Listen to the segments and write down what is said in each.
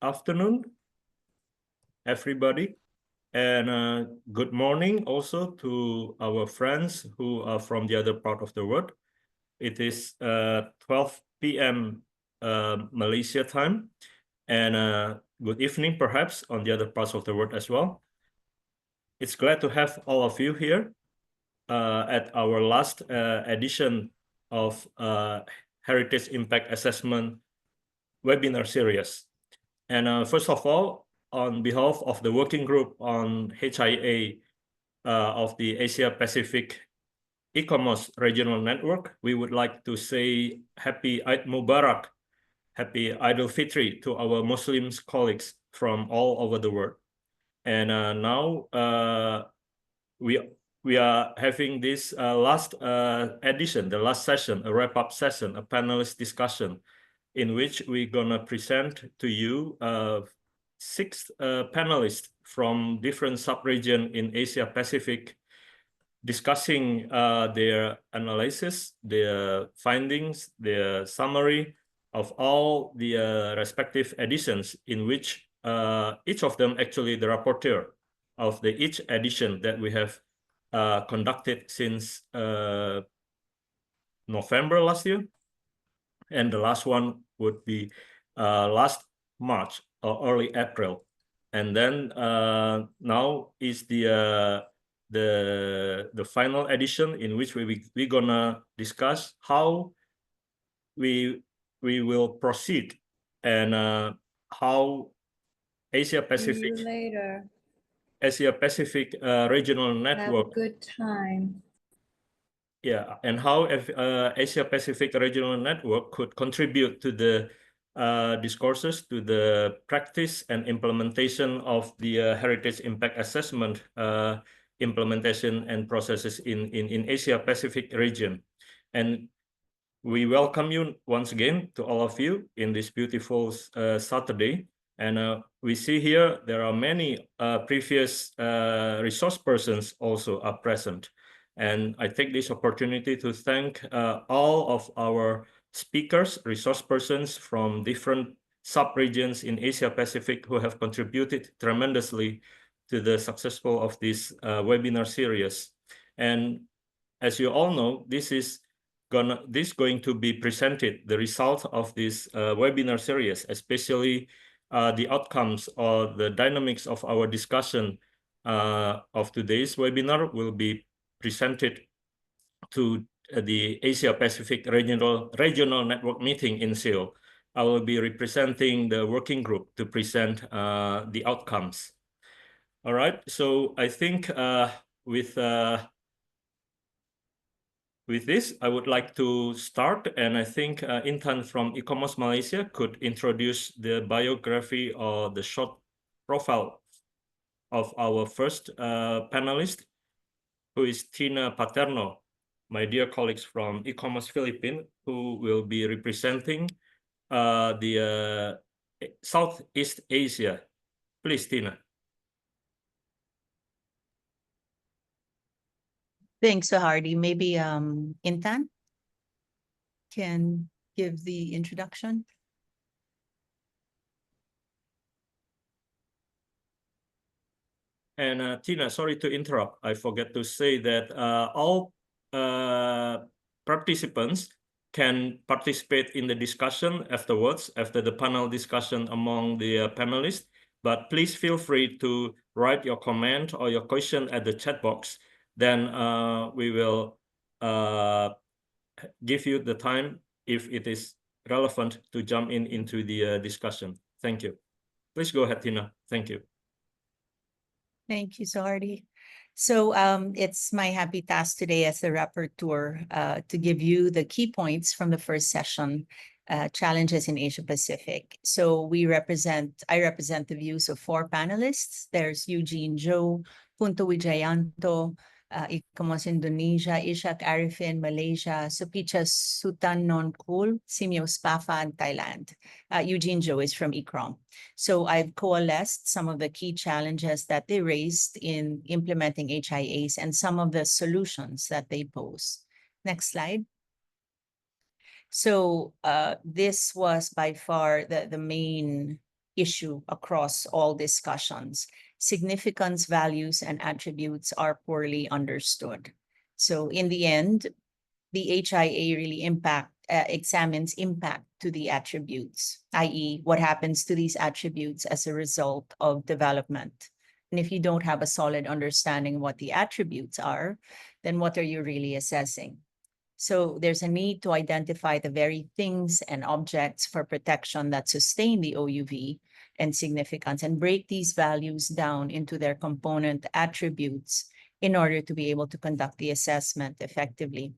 afternoon, everybody, and good morning also to our friends who are from the other part of the world. It is 12 p.m. Malaysia time, and good evening perhaps on the other parts of the world as well. It's glad to have all of you here at our last edition of Heritage Impact Assessment webinar series. And first of all, on behalf of the working group on HIA of the Asia Pacific ICOMOS Regional Network, we would like to say Happy Eid Mubarak, Happy Idul Fitri to our Muslim colleagues from all over the world. And now we are having this last edition, the last session, a wrap-up session, a panelist discussion, in which we're gonna present to you 6 panelists from different sub-region in Asia Pacific, discussing their analysis, their findings, their summary of all the respective editions, in which each of them actually the rapporteur of each edition that we have conducted since November last year, and the last one would be last March or early April, and then now is the final edition, in which we're gonna discuss how we will proceed, and how Asia Pacific. See you later. Asia Pacific Regional Network. Have a good time. Yeah, and how Asia Pacific Regional Network could contribute to the discourses, to the practice and implementation of the Heritage Impact Assessment implementation and processes in Asia Pacific region. And we welcome you once again to all of you in this beautiful Saturday. And we see here there are many previous resource persons also are present. And I take this opportunity to thank all of our speakers, resource persons from different sub-regions in Asia Pacific who have contributed tremendously to the successful of this webinar series. And as you all know, this is going to be presented, the result of this webinar series, especially the outcomes or the dynamics of our discussion of today's webinar will be presented to the Asia Pacific Regional Network meeting in Seoul. I will be representing the working group to present the outcomes. All right, so I think with this, I would like to start, and I think Intan from ICOMOS Malaysia could introduce the biography or the short profile of our first panelist, who is Tina Paterno, my dear colleagues from ICOMOS Philippines, who will be representing the Southeast Asia. Please, Tina. Thanks, SOEHARDI. Maybe Intan can give the introduction. And Tina, sorry to interrupt. I forget to say that all participants can participate in the discussion afterwards, after the panel discussion among the panelists. But please feel free to write your comment or your question at the chat box. Then we will give you the time, if it is relevant, to jump into the discussion. Thank you. Please go ahead, Tina. Thank you. Thank you, SOEHARDI. So it's my happy task today as the rapporteur to give you the key points from the first session, challenges in Asia Pacific. So I represent the views of 4 panelists. There's Eugene Zhou, Punto Wijayanto, ICOMOS Indonesia, Ishak Arifin, Malaysia, Supicha Sutanonkul, Simeo Spafa, and Thailand. Eugene Zhou is from ICROM. So I've coalesced some of the key challenges that they raised in implementing HIAs and some of the solutions that they pose. Next slide. So this was by far the main issue across all discussions. Significance, values, and attributes are poorly understood. So in the end, the HIA really examines impact to the attributes, i.e. what happens to these attributes as a result of development. And if you don't have a solid understanding what the attributes are, then what are you really assessing? So there's a need to identify the very things and objects for protection that sustain the OUV and significance, and break these values down into their component attributes in order to be able to conduct the assessment effectively.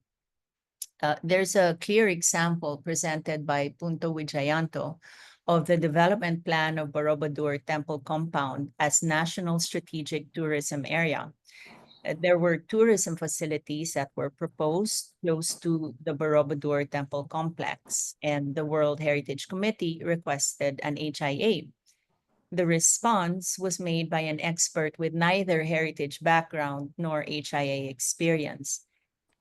There's a clear example presented by Punto Wijayanto of the development plan of Borobudur Temple Compound as National Strategic Tourism Area. There were tourism facilities that were proposed close to the Borobudur Temple Complex, and the World Heritage Committee requested an HIA. The response was made by an expert with neither heritage background nor HIA experience.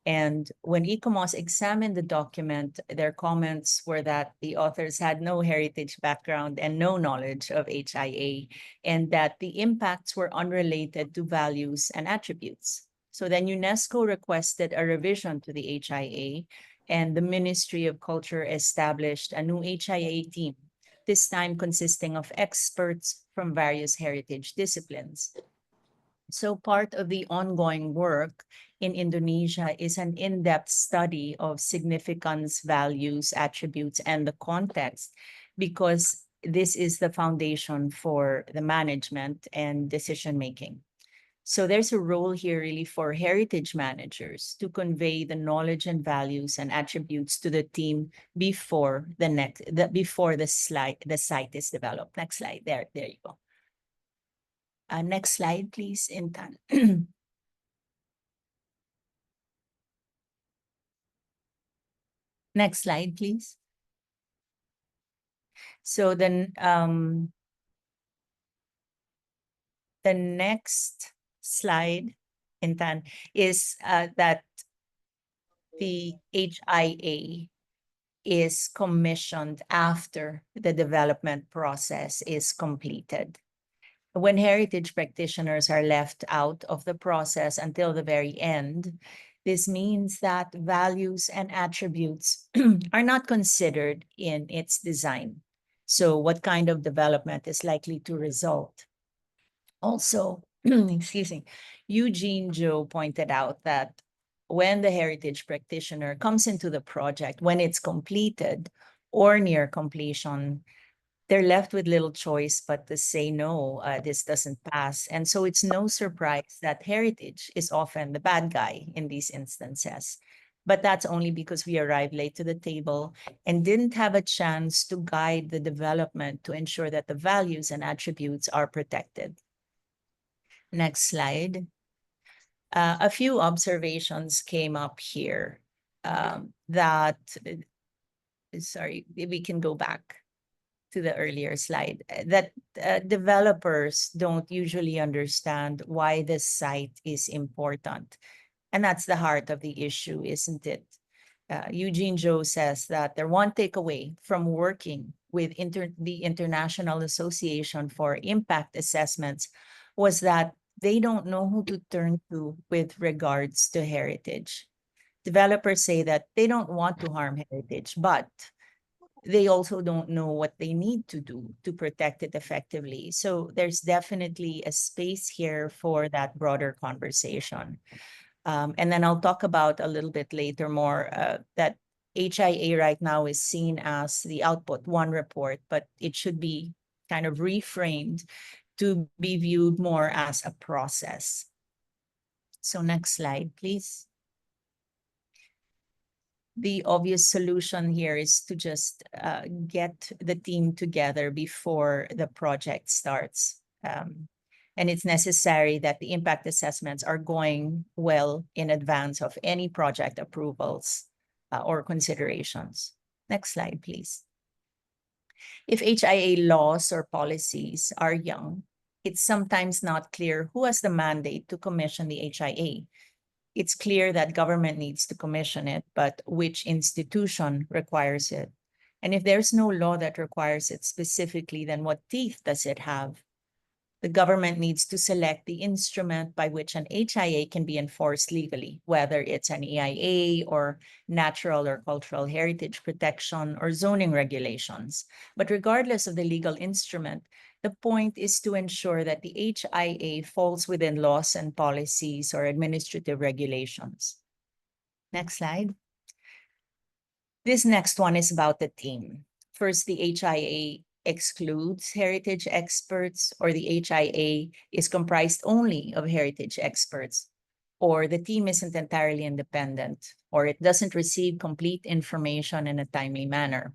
And when ICOMOS examined the document, their comments were that the authors had no heritage background and no knowledge of HIA, and that the impacts were unrelated to values and attributes. So then UNESCO requested a revision to the HIA, and the Ministry of Culture established a new HIA team, this time consisting of experts from various heritage disciplines. So part of the ongoing work in Indonesia is an in-depth study of significance, values, attributes, and the context, because this is the foundation for the management and decision-making. So there's a role here really for heritage managers to convey the knowledge and values and attributes to the team before the site is developed. Next slide. There you go. Next slide, please, Intan. Next slide, please. So then the next slide, Intan, is that the HIA is commissioned after the development process is completed. When heritage practitioners are left out of the process until the very end, this means that values and attributes are not considered in its design. So what kind of development is likely to result? Also, excuse me, Eugene Joe pointed out that when the heritage practitioner comes into the project, when it's completed or near completion, they're left with little choice but to say, no, this doesn't pass. And so it's no surprise that heritage is often the bad guy in these instances. But that's only because we arrived late to the table and didn't have a chance to guide the development to ensure that the values and attributes are protected. Next slide. A few observations came up here sorry, we can go back to the earlier slide, that developers don't usually understand why this site is important. And that's the heart of the issue, isn't it? Eugene Joe says that their one takeaway from working with the International Association for Impact Assessments was that they don't know who to turn to with regards to heritage. Developers say that they don't want to harm heritage, but they also don't know what they need to do to protect it effectively. So there's definitely a space here for that broader conversation. And then I'll talk about a little bit later more that HIA right now is seen as the output one report, but it should be kind of reframed to be viewed more as a process. So next slide, please. The obvious solution here is to just get the team together before the project starts. And it's necessary that the impact assessments are going well in advance of any project approvals or considerations. Next slide, please. If HIA laws or policies are young, it's sometimes not clear who has the mandate to commission the HIA. It's clear that government needs to commission it, but which institution requires it? And if there's no law that requires it specifically, then what teeth does it have? The government needs to select the instrument by which an HIA can be enforced legally, whether it's an EIA or natural or cultural heritage protection or zoning regulations. But regardless of the legal instrument, the point is to ensure that the HIA falls within laws and policies or administrative regulations. Next slide. This next one is about the team. First, the HIA excludes heritage experts, or the HIA is comprised only of heritage experts, or the team isn't entirely independent, or it doesn't receive complete information in a timely manner.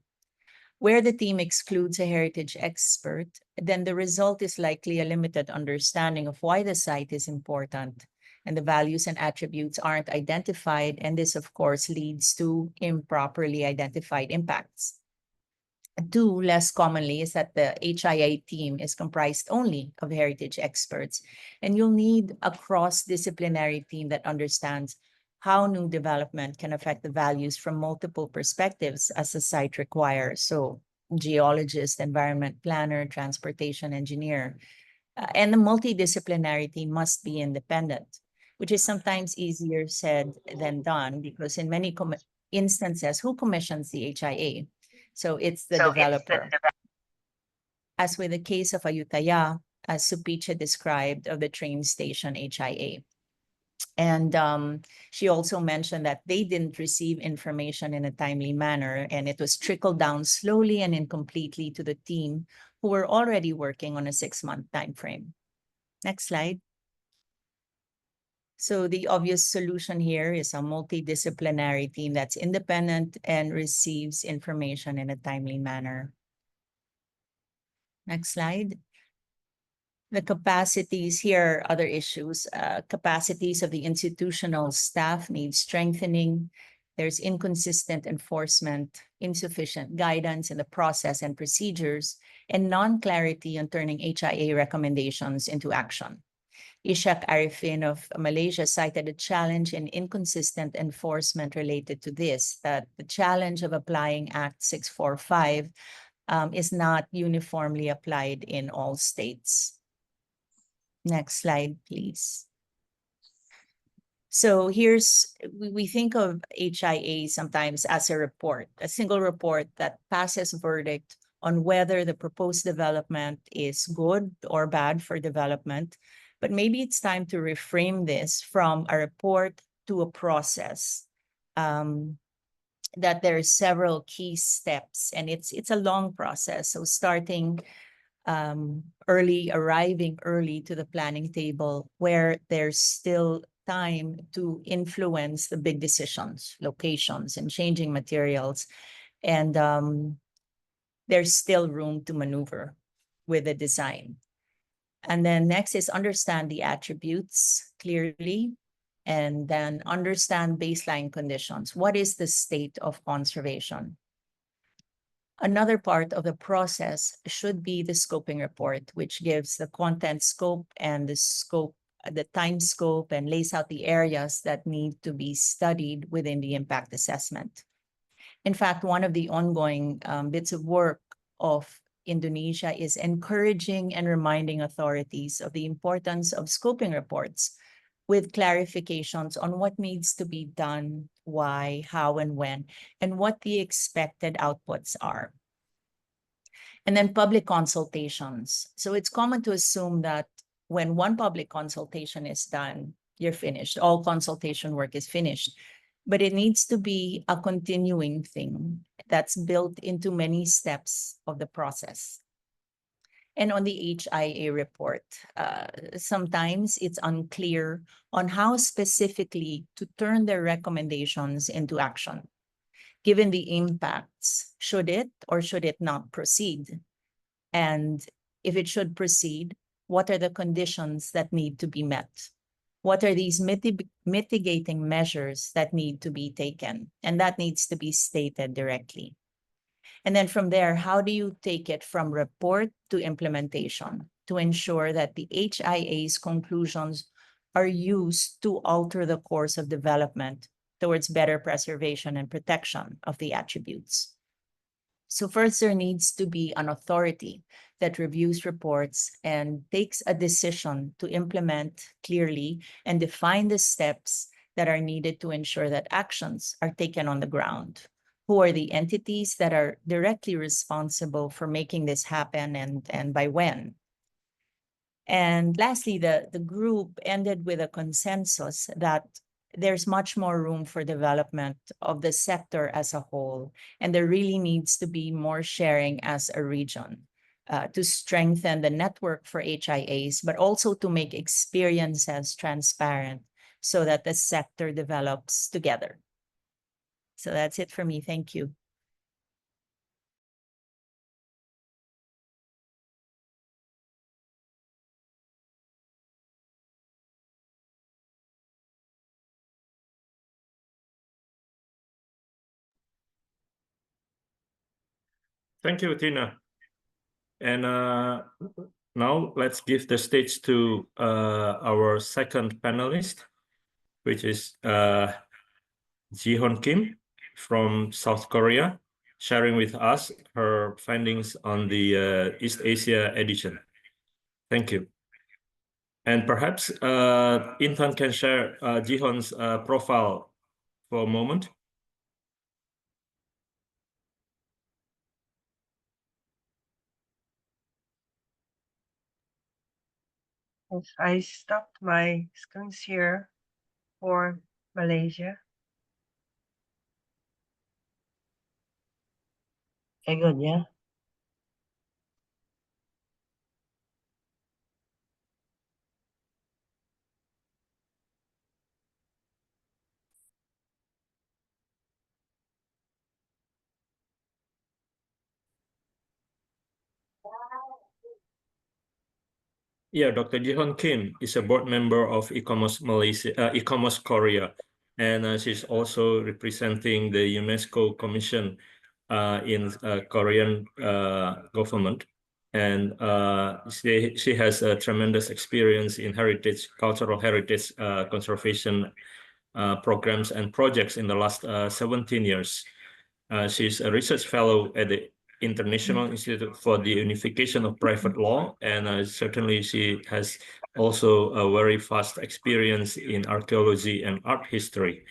Where the team excludes a heritage expert, then the result is likely a limited understanding of why the site is important, and the values and attributes aren't identified, and this, of course, leads to improperly identified impacts. Two, less commonly, is that the HIA team is comprised only of heritage experts, and you'll need a cross-disciplinary team that understands how new development can affect the values from multiple perspectives as the site requires. So geologist, environment planner, transportation engineer, and the multidisciplinary team must be independent, which is sometimes easier said than done, because in many instances, who commissions the HIA? So it's the developer. As with the case of Ayutthaya, as Supicha described of the train station HIA. And she also mentioned that they didn't receive information in a timely manner, and it was trickled down slowly and incompletely to the team who were already working on a 6-month time frame. Next slide. So the obvious solution here is a multidisciplinary team that's independent and receives information in a timely manner. Next slide. The capacities here are other issues. Capacities of the institutional staff need strengthening. There's inconsistent enforcement, insufficient guidance in the process and procedures, and non-clarity on turning HIA recommendations into action. Ishak Arifin of Malaysia cited a challenge in inconsistent enforcement related to this, that the challenge of applying Act 645 is not uniformly applied in all states. Next slide, please. So we think of HIA sometimes as a report, a single report that passes verdict on whether the proposed development is good or bad for development. But maybe it's time to reframe this from a report to a process, that there are several key steps, and it's a long process. So starting early, arriving early to the planning table, where there's still time to influence the big decisions, locations, and changing materials. And there's still room to maneuver with the design. And then next is understand the attributes clearly, and then understand baseline conditions. What is the state of conservation? Another part of the process should be the scoping report, which gives the content scope and the time scope, and lays out the areas that need to be studied within the impact assessment. In fact, one of the ongoing bits of work of Indonesia is encouraging and reminding authorities of the importance of scoping reports with clarifications on what needs to be done, why, how, and when, and what the expected outputs are. And then public consultations. So it's common to assume that when one public consultation is done, you're finished. All consultation work is finished. But it needs to be a continuing thing that's built into many steps of the process. And on the HIA report, sometimes it's unclear on how specifically to turn their recommendations into action. Given the impacts, should it or should it not proceed? And if it should proceed, what are the conditions that need to be met? What are these mitigating measures that need to be taken? And that needs to be stated directly. And then from there, how do you take it from report to implementation to ensure that the HIA's conclusions are used to alter the course of development towards better preservation and protection of the attributes? So first, there needs to be an authority that reviews reports and takes a decision to implement clearly and define the steps that are needed to ensure that actions are taken on the ground. Who are the entities that are directly responsible for making this happen, and by when? And lastly, the group ended with a consensus that there's much more room for development of the sector as a whole, and there really needs to be more sharing as a region to strengthen the network for HIAs, but also to make experiences transparent so that the sector develops together. So that's it for me. Thank you. Thank you, Tina. And now let's give the stage to our second panelist, which is Ji-Hon Kim from South Korea, sharing with us her findings on the East Asia edition. Thank you. And perhaps Intan can share Ji-Hon's profile for a moment. Yes, I stopped my screens here for Malaysia. Good, yeah. Yeah, Dr. Ji-Hon Kim is a board member of ICOMOS Malaysia, ICOMOS Korea, and she's also representing the UNESCO Commission in Korean government. And she has a tremendous experience in cultural heritage conservation programs and projects in the last 17 years. She's a research fellow at the International Institute for the Unification of Private Law, and certainly she has also a very vast experience in archaeology and art history.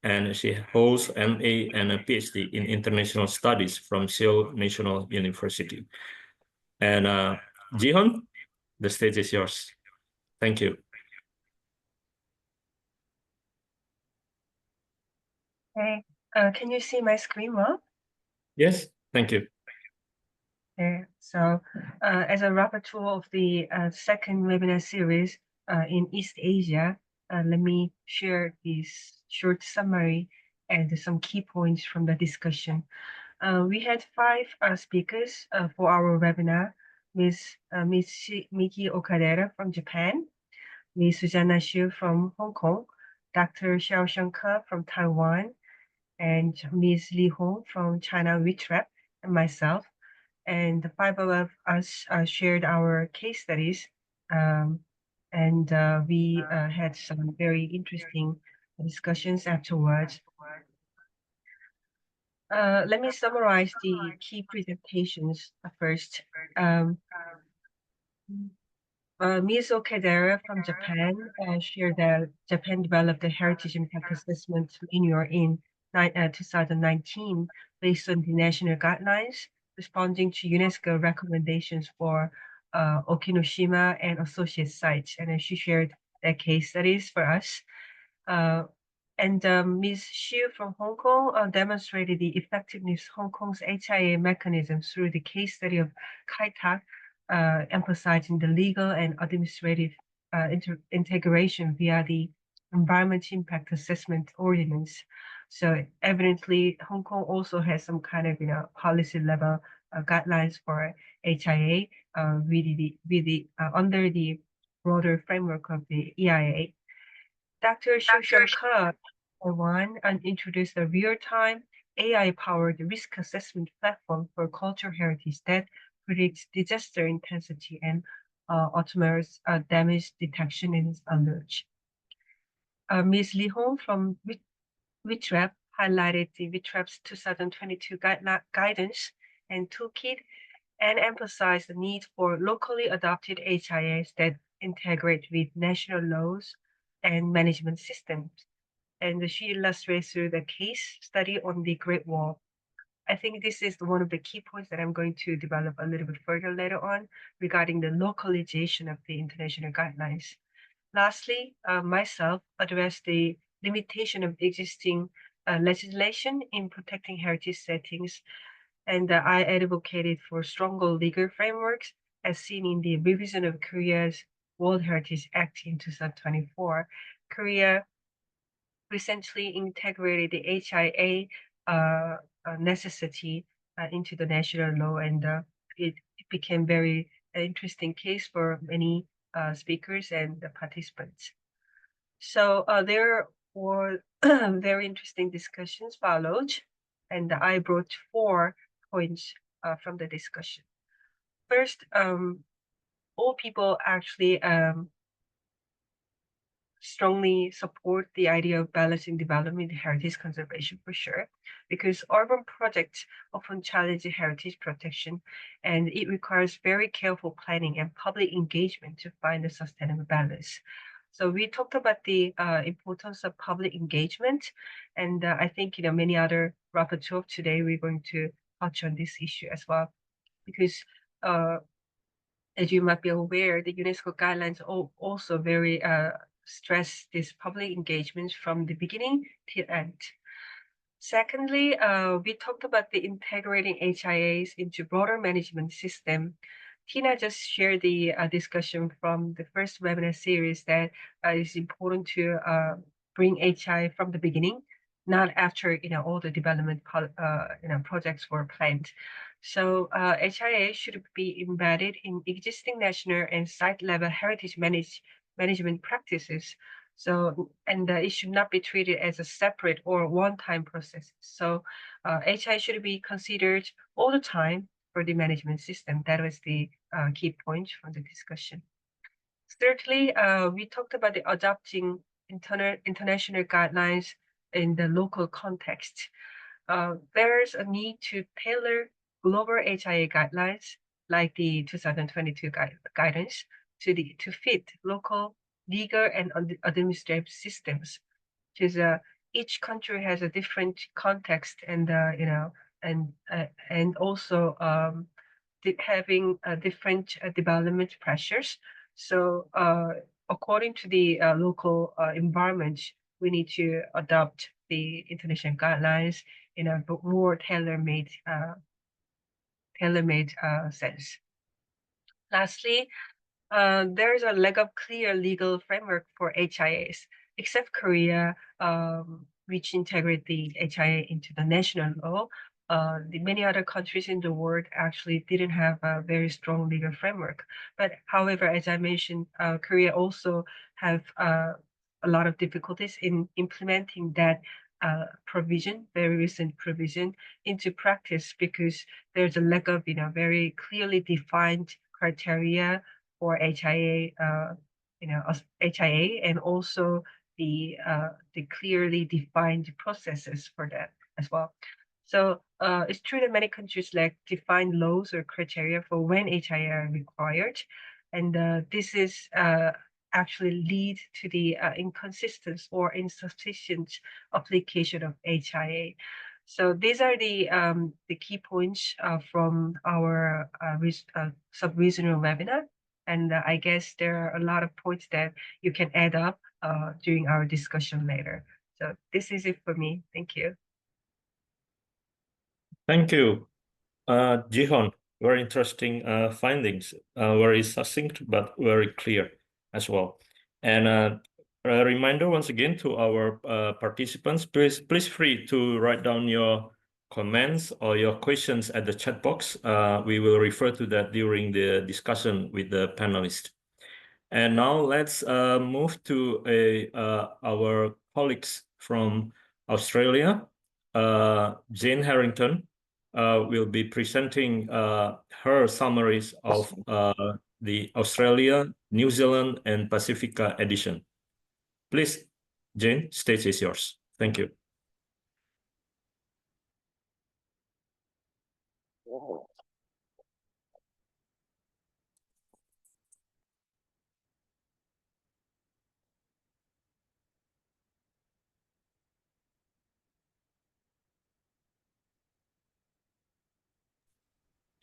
And she holds MA and a PhD in International Studies from Seoul National University. And Ji-Hon, the stage is yours. Thank you. Okay, can you see my screen well? Yes, thank you. Okay, so as a rapporteur of the second webinar series in East Asia, let me share this short summary and some key points from the discussion. We had 5 speakers for our webinar: Ms. Miki Okadera from Japan, Ms. Susanna Xu from Hong Kong, Dr. Xiao Shankar from Taiwan, and Ms. Li Hong from China WeTrap, and myself. And the 5 of us shared our case studies, and we had some very interesting discussions afterwards. Let me summarize the key presentations first. Ms. Okadera from Japan shared that Japan developed a heritage impact assessment manual in 2019 based on the national guidelines, responding to UNESCO recommendations for Okinoshima and associate sites. And she shared their case studies for us. And Ms. Xu from Hong Kong demonstrated the effectiveness of Hong Kong's HIA mechanism through the case study of Kai Tak, emphasizing the legal and administrative integration via the Environment Impact Assessment Ordinance. So evidently, Hong Kong also has some kind of policy level guidelines for HIA, under the broader framework of the EIA. Dr. Xiu Shankar, Taiwan, introduced a real-time AI-powered risk assessment platform for cultural heritage that predicts disaster intensity and autonomous damage detection and alert. Ms. Li Hong from WeTrap highlighted the WeTrap's 2022 guidance and toolkit, and emphasize the need for locally adopted HIAs that integrate with national laws and management systems. And she illustrates through the case study on the Great Wall. I think this is one of the key points that I'm going to develop a little bit further later on regarding the localization of the international guidelines. Lastly, myself addressed the limitation of existing legislation in protecting heritage settings, and I advocated for stronger legal frameworks as seen in the revision of Korea's World Heritage Act in 2024. Korea recently integrated the HIA necessity into the national law, and it became very interesting case for many speakers and the participants. So there were very interesting discussions followed, and I brought 4 points from the discussion. First, all people actually strongly support the idea of balancing development and heritage conservation for sure, because urban projects often challenge heritage protection, and it requires very careful planning and public engagement to find a sustainable balance. So we talked about the importance of public engagement, and I think many other rapporteurs today we're going to touch on this issue as well, because as you might be aware, the UNESCO guidelines also very stress this public engagement from the beginning to end. Secondly, we talked about the integrating HIAs into broader management system. Tina just shared the discussion from the first webinar series that it's important to bring HI from the beginning, not after all the development projects were planned. So HIA should be embedded in existing national and site level heritage management practices. So, and it should not be treated as a separate or one-time process. So HI should be considered all the time for the management system. That was the key point from the discussion. Thirdly, we talked about the adopting international guidelines in the local context. There's a need to tailor global HIA guidelines like the 2022 guidance to fit local legal and administrative systems, because each country has a different context, and and also having different development pressures. So according to the local environment, we need to adopt the international guidelines in a more tailor-made sense. Lastly, there is a lack of clear legal framework for HIAs, except Korea, which integrate the HIA into the national law. The many other countries in the world actually didn't have a very strong legal framework. But however, as I mentioned, Korea also have a lot of difficulties in implementing that provision, very recent provision, into practice, because there's a lack of very clearly defined criteria for HIA, HIA, and also the clearly defined processes for that as well. So it's true that many countries lack defined laws or criteria for when HIA are required, and this is actually lead to the inconsistent or insufficient application of HIA. So these are the key points from our sub-regional webinar. And I guess there are a lot of points that you can add up during our discussion later. So this is it for me. Thank you. Thank you, Jihon. Very interesting findings, very succinct but very clear as well. And a reminder once again to our participants, please free to write down your comments or your questions at the chat box. We will refer to that during the discussion with the panelists. And now let's move to our colleagues from Australia. Jane Harrington will be presenting her summaries of the Australia, New Zealand, and Pacifica edition. Please, Jane, stage is yours. Thank you.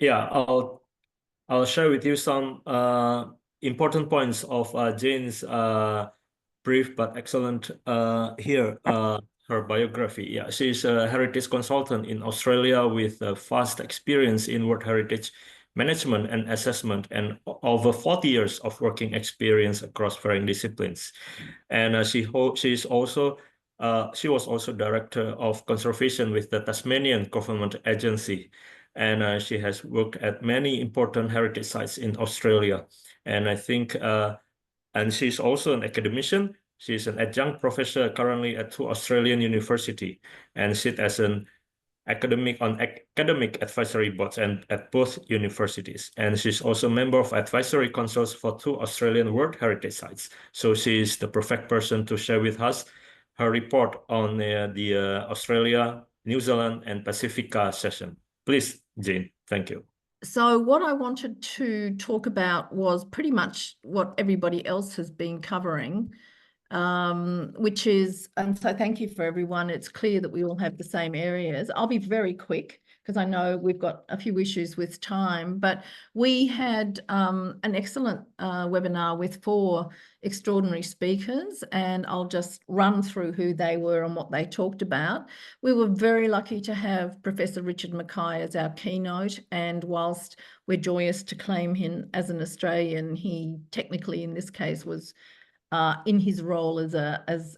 Yeah, I'll share with you some important points of Jane's brief but excellent her biography. Yeah, she's a heritage consultant in Australia with a vast experience in World Heritage management and assessment, and over 40 years of working experience across varying disciplines. And she was also director of conservation with the Tasmanian Government Agency. And she has worked at many important heritage sites in Australia. And I think, and she's also an academician. She's an adjunct professor currently at 2 Australian universities and sits as an academic advisory boards and at both universities. And she's also a member of advisory councils for 2 Australian World Heritage Sites. So she's the perfect person to share with us her report on the Australia, New Zealand, and Pacifica session. Please, Jane, thank you. So what I wanted to talk about was pretty much what everybody else has been covering, which is, and so thank you for everyone. It's clear that we all have the same areas. I'll be very quick because I know we've got a few issues with time, but we had an excellent webinar with 4 extraordinary speakers, and I'll just run through who they were and what they talked about. We were very lucky to have Professor Richard Mackay as our keynote, and whilst we're joyous to claim him as an Australian, he technically in this case was in his role as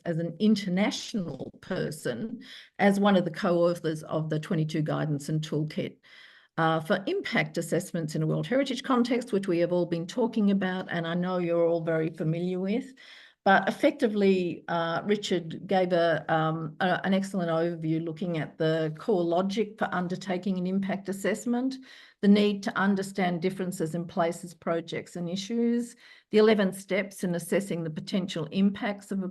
an international person, as one of the co-authors of the 22 Guidance and Toolkit for impact assessments in a World Heritage context, which we have all been talking about, and I know you're all very familiar with. But effectively, Richard gave an excellent overview looking at the core logic for undertaking an impact assessment, the need to understand differences in places, projects and issues, the 11 steps in assessing the potential impacts of a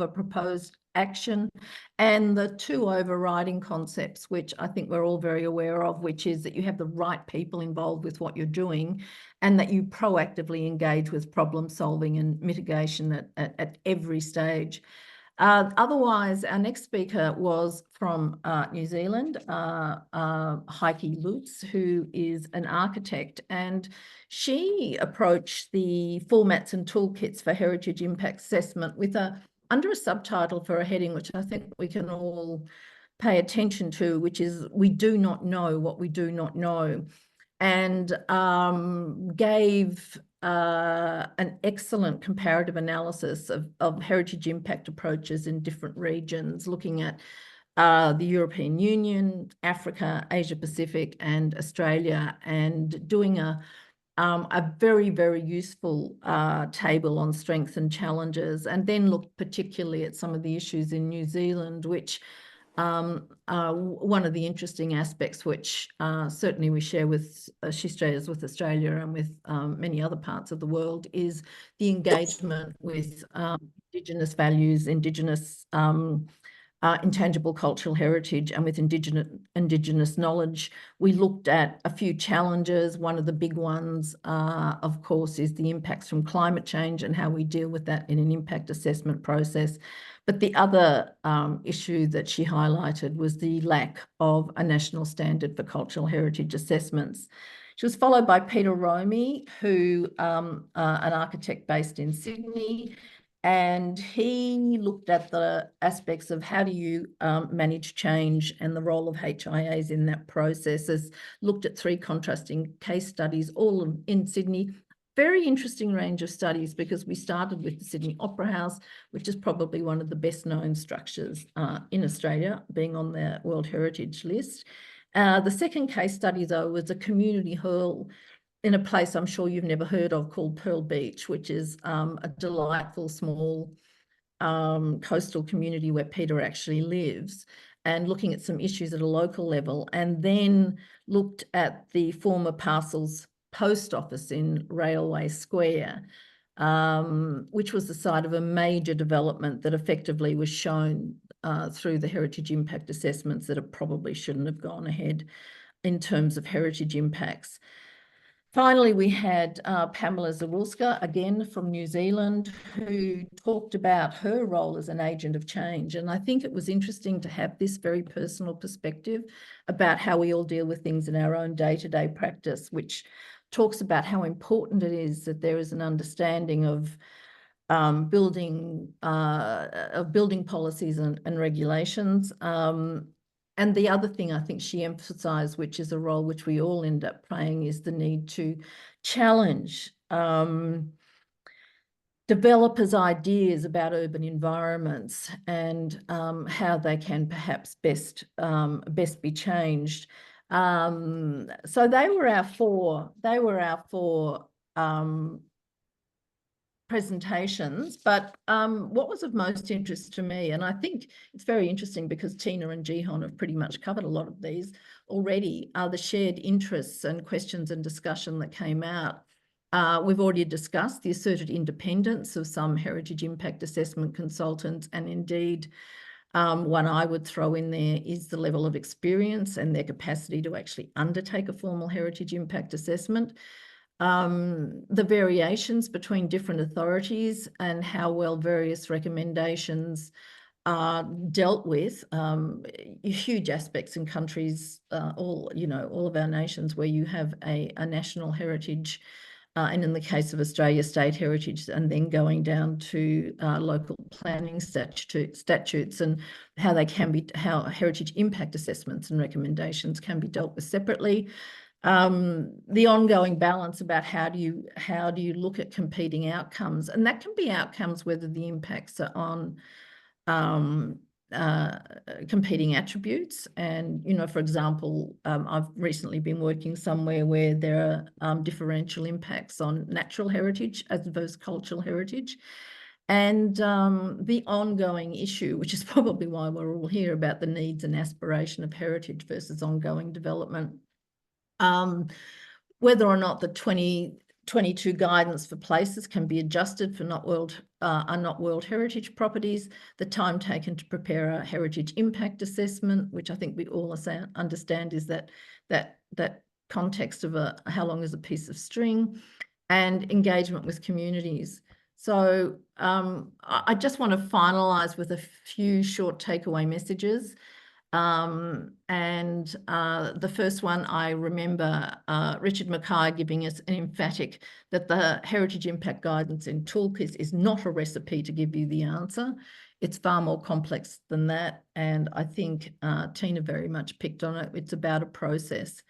proposed action, and the 2 overriding concepts, which I think we're all very aware of, which is that you have the right people involved with what you're doing and that you proactively engage with problem solving and mitigation at every stage. Otherwise, our next speaker was from New Zealand, Heike Lutz, who is an architect, and she approached the formats and toolkits for heritage impact assessment with under a subtitle for a heading, which I think we can all pay attention to, which is "We do not know what we do not know," and gave an excellent comparative analysis of heritage impact approaches in different regions, looking at the European Union, Africa, Asia Pacific, and Australia, and doing a very, very useful table on strengths and challenges, and then looked particularly at some of the issues in New Zealand, which one of the interesting aspects, which certainly we share with, she shares with Australia and with many other parts of the world, is the engagement with Indigenous values, Indigenous intangible cultural heritage, and with Indigenous knowledge. We looked at a few challenges. One of the big ones, of course, is the impacts from climate change and how we deal with that in an impact assessment process. But the other issue that she highlighted was the lack of a national standard for cultural heritage assessments. She was followed by Peter Romey, who an architect based in Sydney, and he looked at the aspects of how do you manage change and the role of HIAs in that process. Has looked at 3 contrasting case studies, all in Sydney. Very interesting range of studies, because we started with the Sydney Opera House, which is probably one of the best known structures in Australia, being on the World Heritage list. The second case study, though, was a community hall in a place I'm sure you've never heard of called Pearl Beach, which is a delightful small coastal community where Peter actually lives, and looking at some issues at a local level, and then looked at the former Parcels post office in Railway Square, which was the site of a major development that effectively was shown through the heritage impact assessments that it probably shouldn't have gone ahead in terms of heritage impacts. Finally, we had Pamela Zawulska, again from New Zealand, who talked about her role as an agent of change. And I think it was interesting to have this very personal perspective about how we all deal with things in our own day-to-day practice, which talks about how important it is that there is an understanding of building policies and regulations. And the other thing I think she emphasised, which is a role which we all end up playing, is the need to challenge developers' ideas about urban environments and how they can perhaps best be changed. So they were our four presentations, but what was of most interest to me, and I think it's very interesting because Tina and Jihan have pretty much covered a lot of these already, are the shared interests and questions and discussion that came out. We've already discussed the asserted independence of some heritage impact assessment consultants, and indeed one I would throw in there is the level of experience and their capacity to actually undertake a formal heritage impact assessment. The variations between different authorities and how well various recommendations are dealt with, huge aspects in countries, all of our nations where you have a national heritage, and in the case of Australia, state heritage, and then going down to local planning statutes and how heritage impact assessments and recommendations can be dealt with separately. The ongoing balance about how do you look at competing outcomes, and that can be outcomes whether the impacts are on competing attributes. And for example, I've recently been working somewhere where there are differential impacts on natural heritage as opposed to cultural heritage. And the ongoing issue, which is probably why we're all here, about the needs and aspiration of heritage versus ongoing development. Whether or not the 2022 guidance for places can be adjusted for not World Heritage properties, the time taken to prepare a heritage impact assessment, which I think we all understand is that context of how long is a piece of string, and engagement with communities. So I just want to finalise with a few short takeaway messages. The first one, I remember Richard Mackay giving us an emphatic that the heritage impact guidance in toolkits is not a recipe to give you the answer. It's far more complex than that. And I think Tina very much picked on it. It's about a process.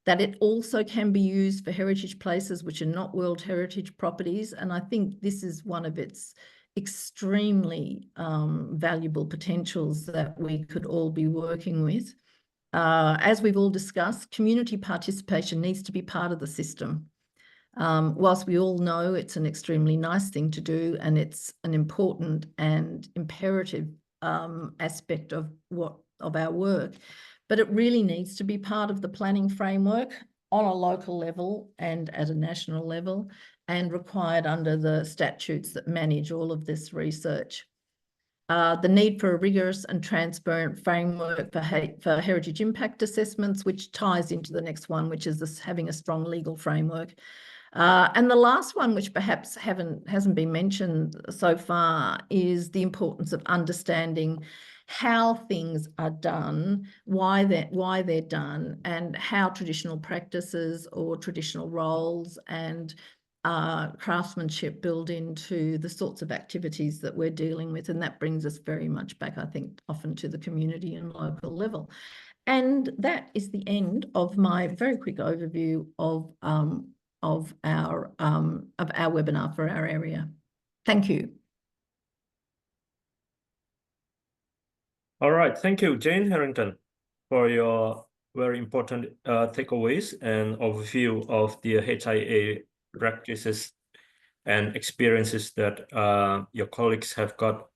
That it also can be used for heritage places which are not World Heritage properties. And I think this is one of its extremely valuable potentials that we could all be working with. As we've all discussed, community participation needs to be part of the system. Whilst we all know it's an extremely nice thing to do and it's an important and imperative aspect of our work, but it really needs to be part of the planning framework on a local level and at a national level, and required under the statutes that manage all of this research. The need for a rigorous and transparent framework for heritage impact assessments, which ties into the next one, which is having a strong legal framework. And the last one, which perhaps hasn't been mentioned so far, is the importance of understanding how things are done, why they're done, and how traditional practices or traditional roles and craftsmanship build into the sorts of activities that we're dealing with. And that brings us very much back, I think, often to the community and local level. And that is the end of my very quick overview of our webinar for our area. Thank you. All right, thank you, Jane Harrington, for your very important takeaways and overview of the HIA practices and experiences that your colleagues have got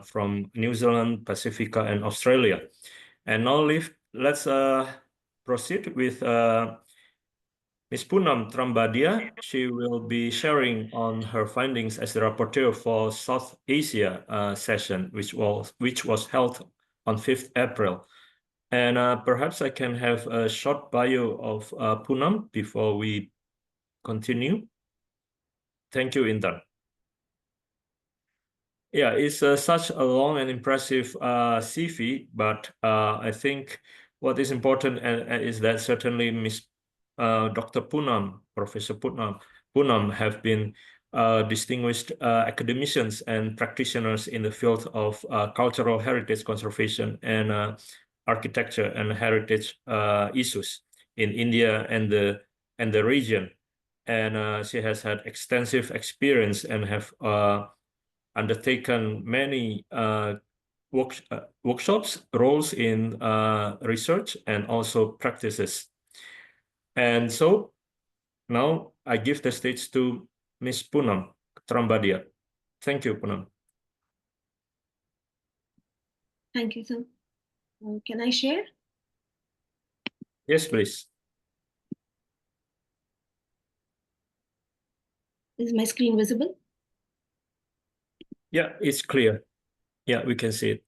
from New Zealand, Pacifica, and Australia. And now let's proceed with Ms. Poonam Trambadia. She will be sharing on her findings as the rapporteur for South Asia session, which was held on 5th April. And perhaps I can have a short bio of Poonam before we continue. Thank you, Intan. Yeah, it's such a long and impressive CV, but I think what is important is that certainly Dr. Poonam, Professor Poonam have been distinguished academicians and practitioners in the field of cultural heritage conservation and architecture and heritage issues in India and the region. And she has had extensive experience and have undertaken many workshops, roles in research and also practices. And so now I give the stage to Ms. Poonam Trambadia. Thank you, Poonam. Thank you, sir. Can I share? Yes, please. Is my screen visible? Yeah, it's clear. Yeah, we can see it.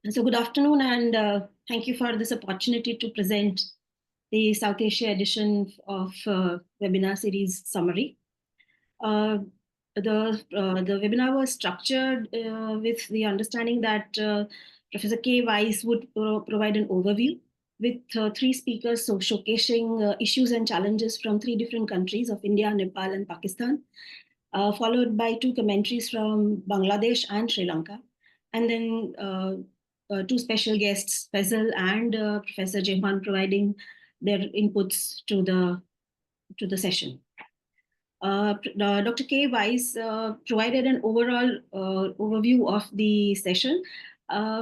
So good afternoon, and thank you for this opportunity to present the South Asia edition of webinar series summary. The webinar was structured with the understanding that Professor K. Weiss would provide an overview with 3 speakers, so showcasing issues and challenges from 3 different countries of India, Nepal, and Pakistan, followed by 2 commentaries from Bangladesh and Sri Lanka, and then 2 special guests, Faisal and Professor Jehan, providing their inputs to the session. Dr. K. Weiss provided an overall overview of the session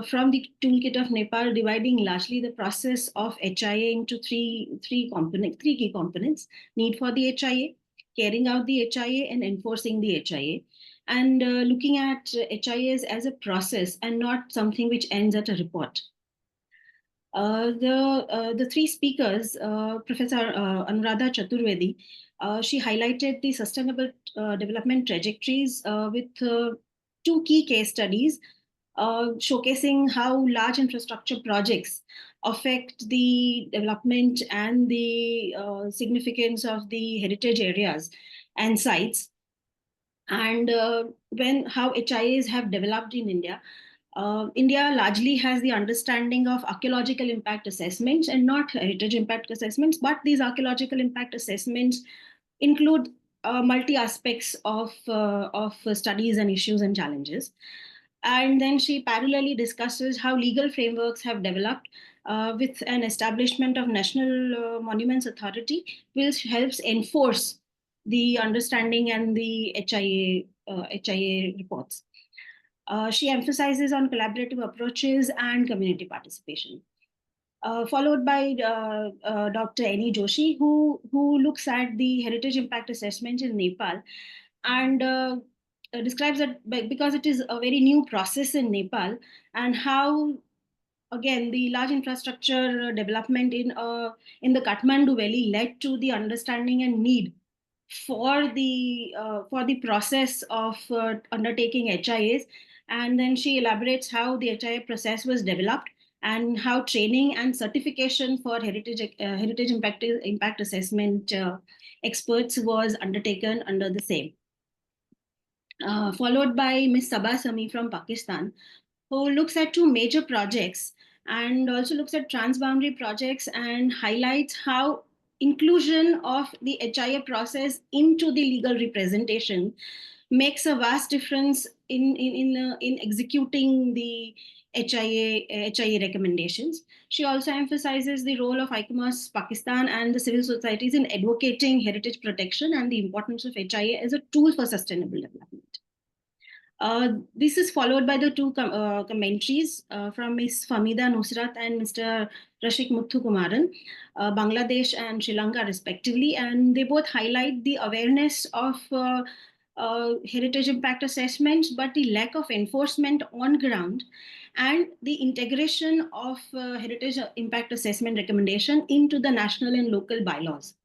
from the toolkit of Nepal, dividing largely the process of HIA into three key components: need for the HIA, carrying out the HIA, and enforcing the HIA, and looking at HIAs as a process and not something which ends at a report. The 3 speakers, Professor Anuradha Chaturvedi, she highlighted the sustainable development trajectories with 2 key case studies, showcasing how large infrastructure projects affect the development and the significance of the heritage areas and sites, and how HIAs have developed in India. India largely has the understanding of archaeological impact assessments and not heritage impact assessments, but these archaeological impact assessments include multi aspects of studies and issues and challenges. And then she parallelly discusses how legal frameworks have developed with an establishment of National Monuments Authority, which helps enforce the understanding and the HIA reports. She emphasizes on collaborative approaches and community participation. Followed by Dr. N.E. Joshi, who looks at the heritage impact assessment in Nepal and describes that because it is a very new process in Nepal, and how, again, the large infrastructure development in the Kathmandu Valley led to the understanding and need for the process of undertaking HIAs. And then she elaborates how the HIA process was developed and how training and certification for heritage impact assessment experts was undertaken under the same. Followed by Ms. Sabah Sami from Pakistan, who looks at 2 major projects and also looks at transboundary projects and highlights how inclusion of the HIA process into the legal representation makes a vast difference in executing the HIA recommendations. She also emphasizes the role of ICOMOS Pakistan and the civil societies in advocating heritage protection and the importance of HIA as a tool for sustainable development. This is followed by the 2 commentaries from Ms. Famida Nusrat and Mr. Rashik Muthukumaran, Bangladesh and Sri Lanka respectively, and they both highlight the awareness of heritage impact assessments, but the lack of enforcement on ground and the integration of heritage impact assessment recommendation into the national and local bylaws.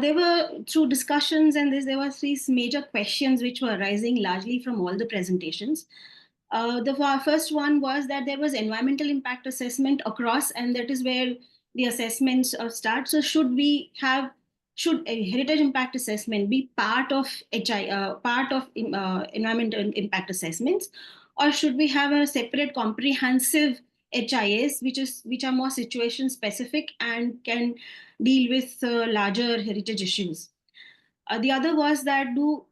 There were, through discussions and there were these major questions which were arising largely from all the presentations. The first one was that there was environmental impact assessment across, and that is where the assessments start. So should a heritage impact assessment be part of environmental impact assessments, or should we have a separate comprehensive HIAs which are more situation specific and can deal with larger heritage issues? The other was that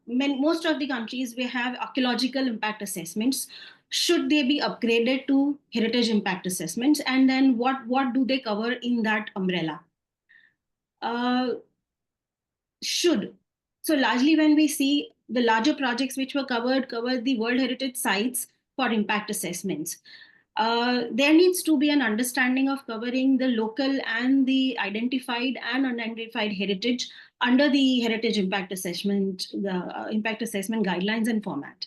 most of the countries we have archaeological impact assessments. Should they be upgraded to heritage impact assessments? And then what do they cover in that umbrella? So largely when we see the larger projects which were covered the World Heritage Sites for impact assessments. There needs to be an understanding of covering the local and the identified and unidentified heritage under the heritage impact assessment, the impact assessment guidelines and format.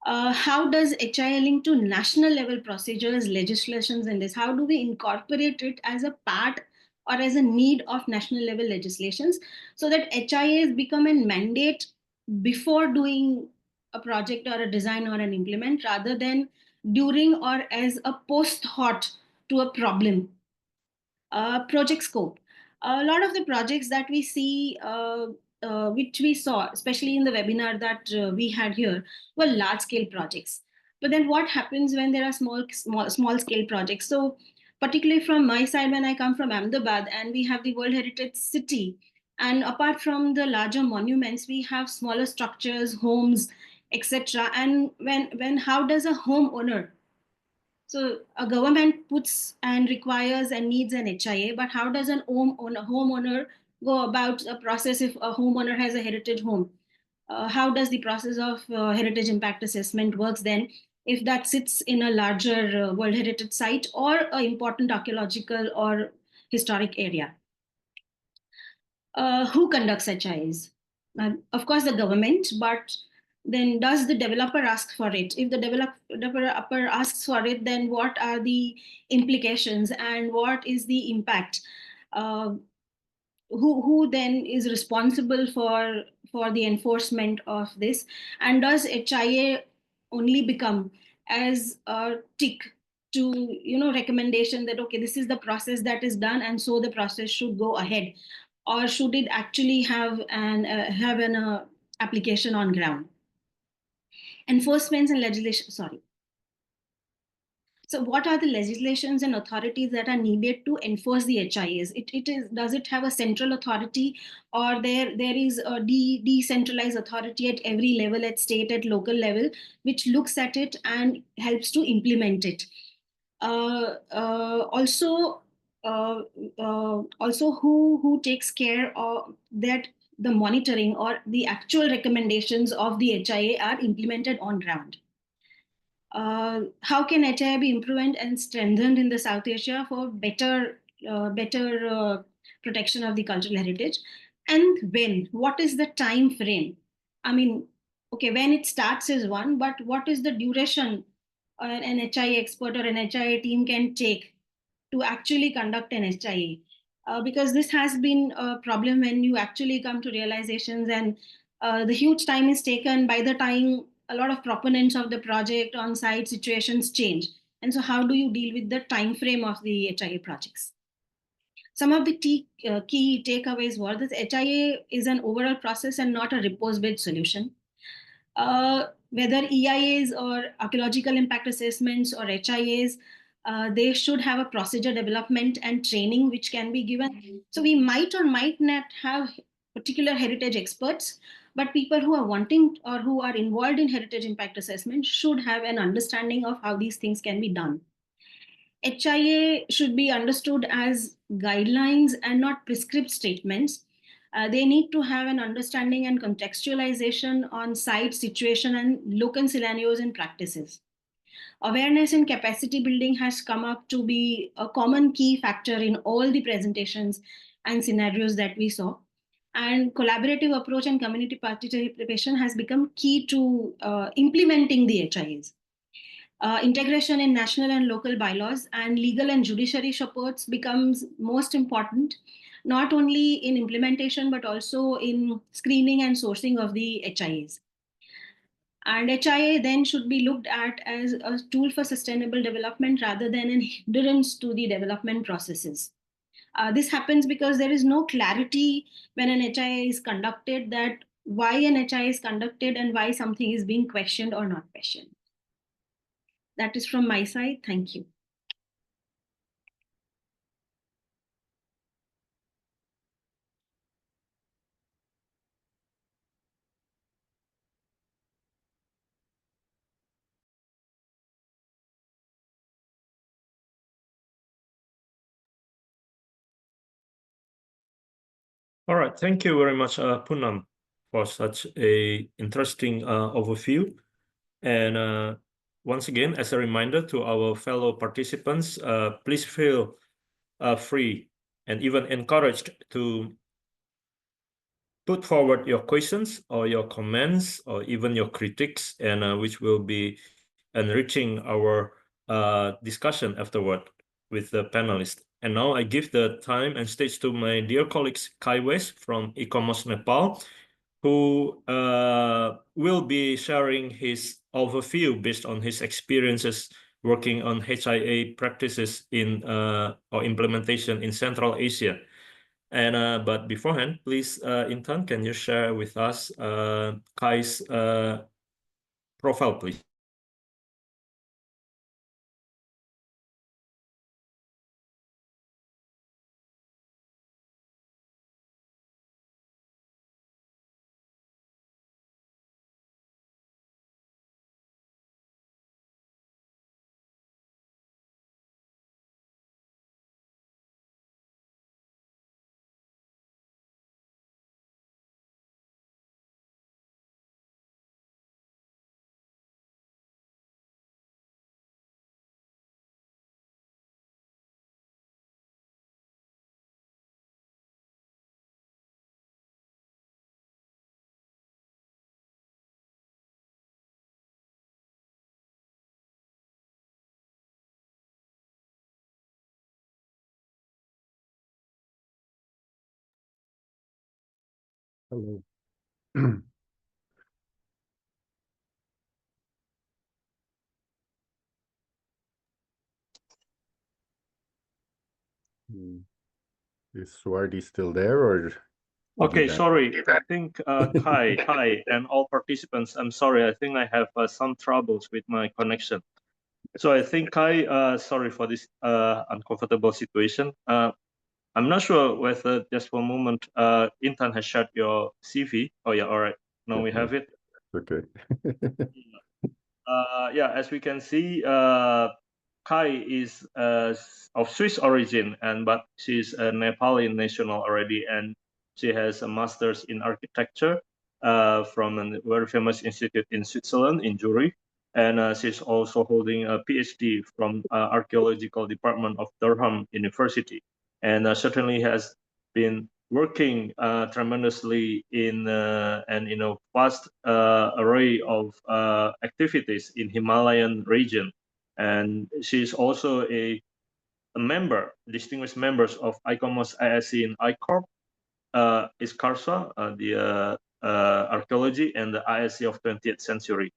How does HIA link to national level procedures, legislations in this? How do we incorporate it as a part or as a need of national level legislations so that HIAs become a mandate before doing a project or a design or an implement rather than during or as a post-thought to a problem? Project scope. A lot of the projects that we see, which we saw, especially in the webinar that we had here, were large-scale projects. But then what happens when there are small-scale projects? So particularly from my side, when I come from Ahmedabad and we have the World Heritage City, and apart from the larger monuments, we have smaller structures, homes, etc. And how does a homeowner? So a government puts and requires and needs an HIA, but how does a homeowner go about a process if a homeowner has a heritage home? How does the process of heritage impact assessment works then if that sits in a larger World Heritage Site or an important archaeological or historic area? Who conducts HIAs? Of course, the government, but then does the developer ask for it? If the developer asks for it, then what are the implications and what is the impact? Who then is responsible for the enforcement of this? And does HIA only become as a tick to recommendation that, okay, this is the process that is done and so the process should go ahead? Or should it actually have an application on ground? Enforcements and legislation, sorry. So what are the legislations and authorities that are needed to enforce the HIAs? Does it have a central authority, or there is a decentralized authority at every level, at state, at local level, which looks at it and helps to implement it? Also, who takes care of that the monitoring or the actual recommendations of the HIA are implemented on ground? How can HIA be improved and strengthened in the South Asia for better protection of the cultural heritage? And when? What is the time frame? I mean, okay, when it starts is one, but what is the duration an HIA expert or an HIA team can take to actually conduct an HIA? Because this has been a problem when you actually come to realizations, and the huge time is taken. By the time a lot of proponents of the project on site, situations change. And so how do you deal with the time frame of the HIA projects? Some of the key takeaways were that HIA is an overall process and not a repose-based solution. Whether EIAs or archaeological impact assessments or HIAs, they should have a procedure development and training which can be given. So we might or might not have particular heritage experts, but people who are wanting or who are involved in heritage impact assessment should have an understanding of how these things can be done. HIA should be understood as guidelines and not prescribed statements. They need to have an understanding and contextualization on site, situation, and local scenarios and practices. Awareness and capacity building has come up to be a common key factor in all the presentations and scenarios that we saw. And collaborative approach and community participation has become key to implementing the HIAs. Integration in national and local bylaws and legal and judiciary supports becomes most important. not only in implementation, but also in screening and sourcing of the HIAs. And HIA then should be looked at as a tool for sustainable development rather than an hindrance to the development processes. This happens because there is no clarity when an HIA is conducted that why an HIA is conducted and why something is being questioned or not questioned. That is from my side. Thank you. All right, thank you very much, Poonam, for such a interesting overview. And once again, as a reminder to our fellow participants, please feel free and even encouraged to put forward your questions or your comments or even your critiques, and which will be enriching our discussion afterward with the panelists. And now I give the time and stage to my dear colleagues Kai West from ICOMOS Nepal, who will be sharing his overview based on his experiences working on HIA practices in or implementation in Central Asia. And but beforehand, please, Intan, can you share with us Kai's profile, please? Hello. Is SOEHARDI still there, or? Okay, sorry. I think Kai and all participants, I'm sorry. I think I have some troubles with my connection. So I think Kai, sorry for this uncomfortable situation. I'm not sure whether just for a moment, Intan has shared your CV. Oh yeah, all right. Now we have it. Okay. Yeah, as we can see, Kai is of Swiss origin, but she's a Nepali national already, and she has a master's in architecture from a very famous institute in Switzerland, in Zurich, and she's also holding a PhD from archaeological department of Durham University, and certainly has been working tremendously in and vast array of activities in Himalayan region, and she's also a member, distinguished members of ICOMOS ISC in ICORP, ISCARSA, the archaeology, and the ISC of 20th century.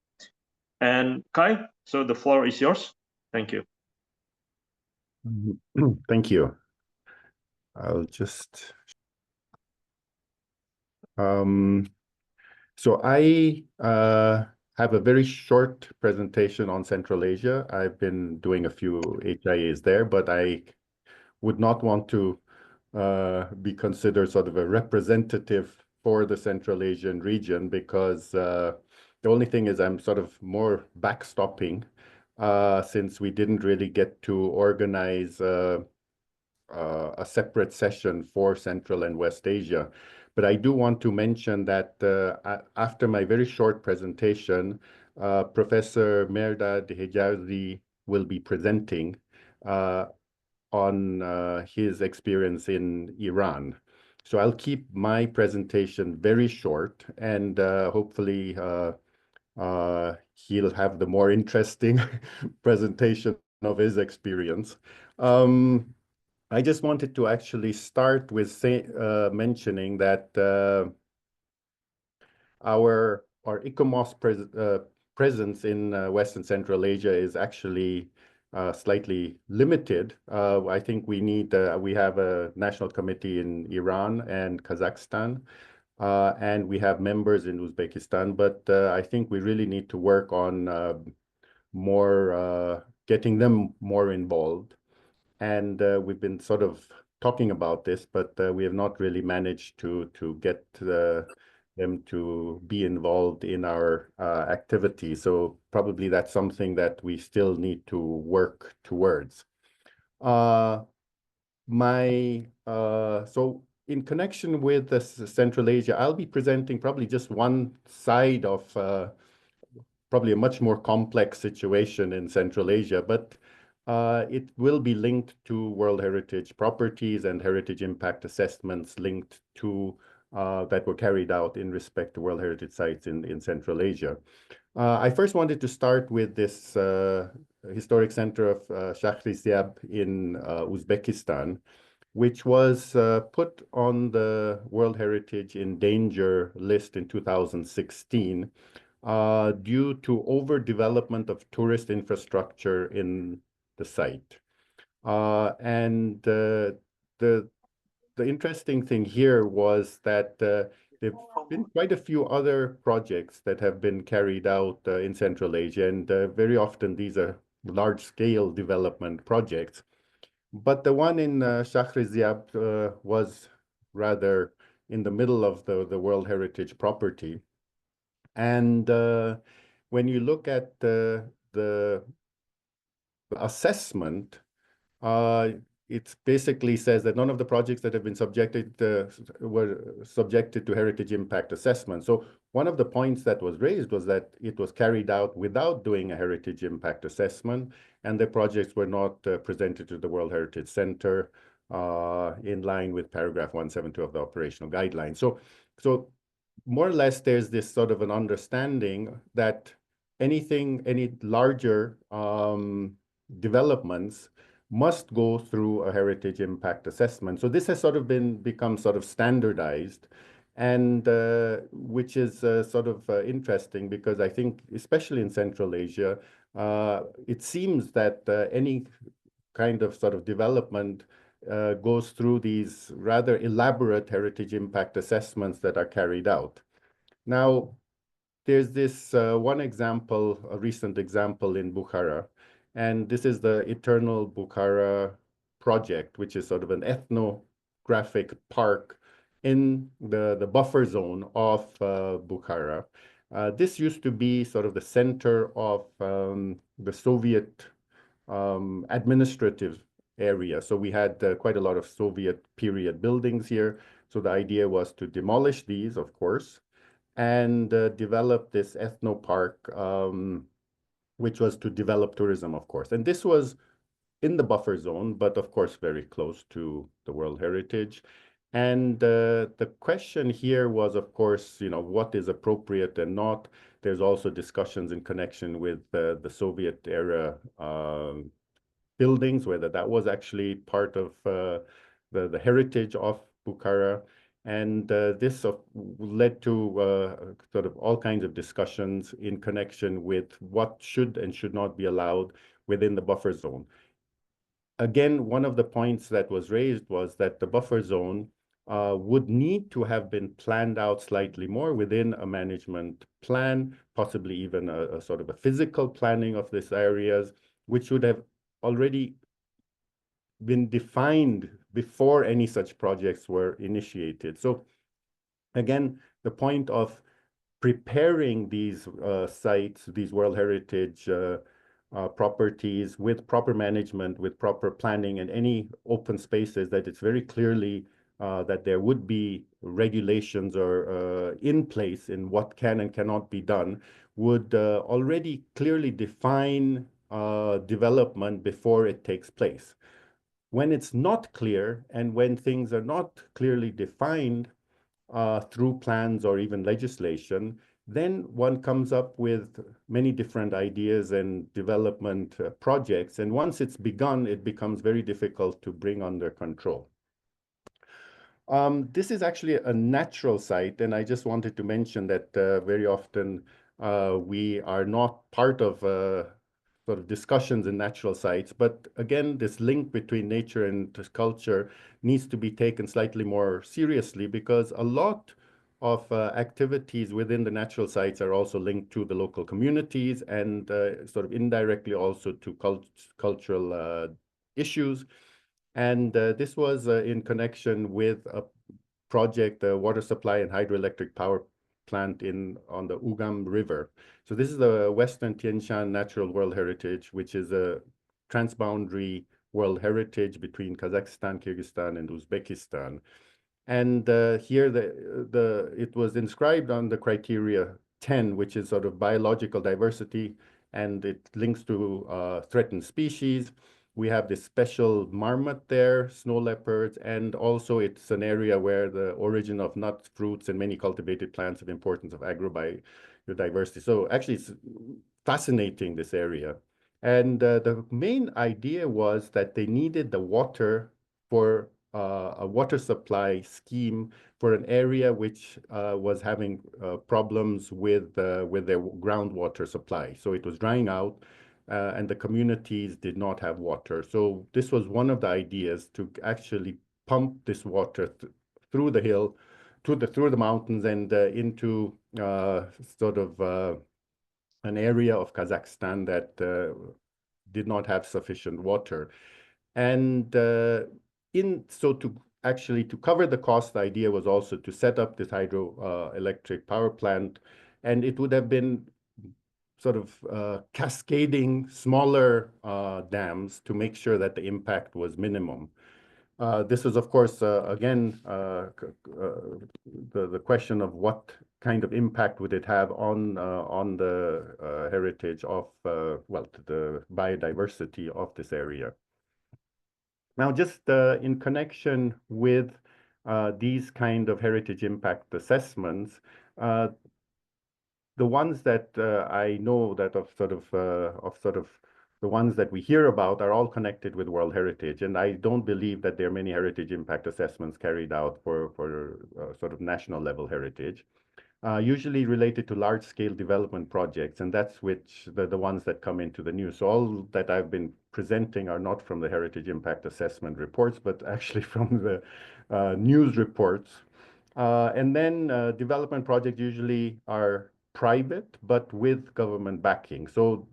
And Kai, so the floor is yours. Thank you. Thank you. I'll just so I have a very short presentation on Central Asia. I've been doing a few HIAs there, but I would not want to be considered sort of a representative for the Central Asian region, because the only thing is I'm sort of more backstopping since we didn't really get to organize a separate session for Central and West Asia. But I do want to mention that after my very short presentation, Professor Mehrdad Hijazi will be presenting on his experience in Iran. So I'll keep my presentation very short, and hopefully he'll have the more interesting presentation of his experience. I just wanted to actually start with mentioning that our ICOMOS presence in Western Central Asia is actually slightly limited. I think we have a national committee in Iran and Kazakhstan, and we have members in Uzbekistan, but I think we really need to work on getting them more involved. And we've been sort of talking about this, but we have not really managed to get them to be involved in our activity. So probably that's something that we still need to work towards. So in connection with Central Asia, I'll be presenting probably just one side of probably a much more complex situation in Central Asia, but it will be linked to World Heritage properties and heritage impact assessments linked to that were carried out in respect to World Heritage sites in Central Asia. I first wanted to start with this historic center of Shahrizyab in Uzbekistan, which was put on the World Heritage in Danger list in 2016 due to overdevelopment of tourist infrastructure in the site. And the interesting thing here was that there've been quite a few other projects that have been carried out in Central Asia, and very often these are large-scale development projects. But the one in Shahrizyab was rather in the middle of the World Heritage property. And when you look at the assessment, it basically says that none of the projects that have been were subjected to heritage impact assessment. So one of the points that was raised was that it was carried out without doing a heritage impact assessment, and the projects were not presented to the World Heritage Center in line with paragraph 172 of the operational guidelines. So more or less, there's this sort of an understanding that any larger developments must go through a heritage impact assessment. So this has sort of become sort of standardized, and which is sort of interesting, because I think, especially in Central Asia, it seems that any kind of sort of development goes through these rather elaborate heritage impact assessments that are carried out. Now, there's this one example, a recent example in Bukhara, and this is the Eternal Bukhara project, which is sort of an ethnographic park in the buffer zone of Bukhara. This used to be sort of the center of the Soviet administrative area. So we had quite a lot of Soviet period buildings here. So the idea was to demolish these, of course, and develop this ethno park, which was to develop tourism, of course. And this was in the buffer zone, but of course very close to the World Heritage. And the question here was, of course, what is appropriate and not. There's also discussions in connection with the Soviet era buildings, whether that was actually part of the heritage of Bukhara. And this led to sort of all kinds of discussions in connection with what should and should not be allowed within the buffer zone. Again, one of the points that was raised was that the buffer zone would need to have been planned out slightly more within a management plan, possibly even a sort of a physical planning of these areas, which would have already been defined before any such projects were initiated. So again, the point of preparing these sites, these World Heritage properties with proper management, with proper planning, and any open spaces, that it's very clearly that there would be regulations or in place in what can and cannot be done, would already clearly define development before it takes place. When it's not clear, and when things are not clearly defined through plans or even legislation, then one comes up with many different ideas and development projects. And once it's begun, it becomes very difficult to bring under control. This is actually a natural site, and I just wanted to mention that very often we are not part of sort of discussions in natural sites. But again, this link between nature and culture needs to be taken slightly more seriously, because a lot of activities within the natural sites are also linked to the local communities and sort of indirectly also to cultural issues. And this was in connection with a project, the water supply and hydroelectric power plant on the Ugam River. So this is the Western Tian Shan Natural World Heritage, which is a transboundary World Heritage between Kazakhstan, Kyrgyzstan, and Uzbekistan. And here it was inscribed on the criteria 10, which is sort of biological diversity, and it links to threatened species. We have this special marmot there, snow leopards, and also it's an area where the origin of nuts, fruits, and many cultivated plants of importance of agrobiodiversity. So actually it's fascinating, this area. And the main idea was that they needed the water for a water supply scheme for an area which was having problems with their groundwater supply. So it was drying out, and the communities did not have water. So this was one of the ideas, to actually pump this water through the hill, through the mountains, and into sort of an area of Kazakhstan that did not have sufficient water. And so to cover the cost, the idea was also to set up this hydroelectric power plant, and it would have been sort of cascading smaller dams to make sure that the impact was minimum. This is, of course, again, the question of what kind of impact would it have on the heritage of, well, the biodiversity of this area. Now, just in connection with these kind of heritage impact assessments, the ones that I know that of sort of the ones that we hear about are all connected with World Heritage, and I don't believe that there are many heritage impact assessments carried out for sort of national level heritage. Usually related to large-scale development projects, and that's the ones that come into the news. So all that I've been presenting are not from the heritage impact assessment reports, but actually from the news reports. And then development projects usually are private, but with government backing. So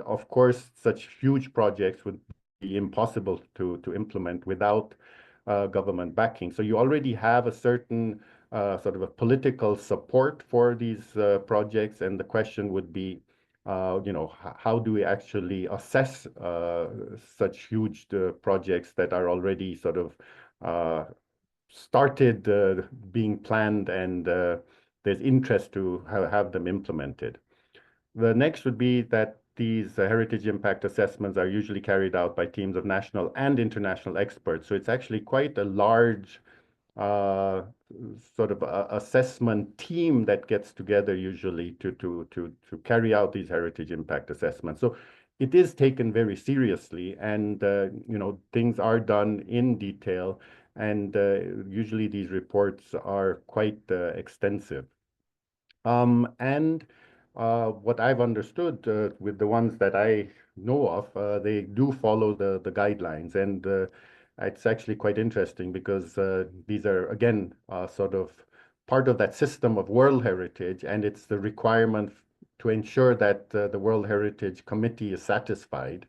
of course, such huge projects would be impossible to implement without government backing. So you already have a certain sort of a political support for these projects, and the question would be, how do we actually assess such huge projects that are already sort of started being planned, and there's interest to have them implemented. The next would be that these heritage impact assessments are usually carried out by teams of national and international experts. So it's actually quite a large sort of assessment team that gets together usually to carry out these heritage impact assessments. So it is taken very seriously, and things are done in detail, and usually these reports are quite extensive. And what I've understood with the ones that I know of, they do follow the guidelines, and it's actually quite interesting because these are, again, sort of part of that system of World Heritage, and it's the requirement to ensure that the World Heritage Committee is satisfied.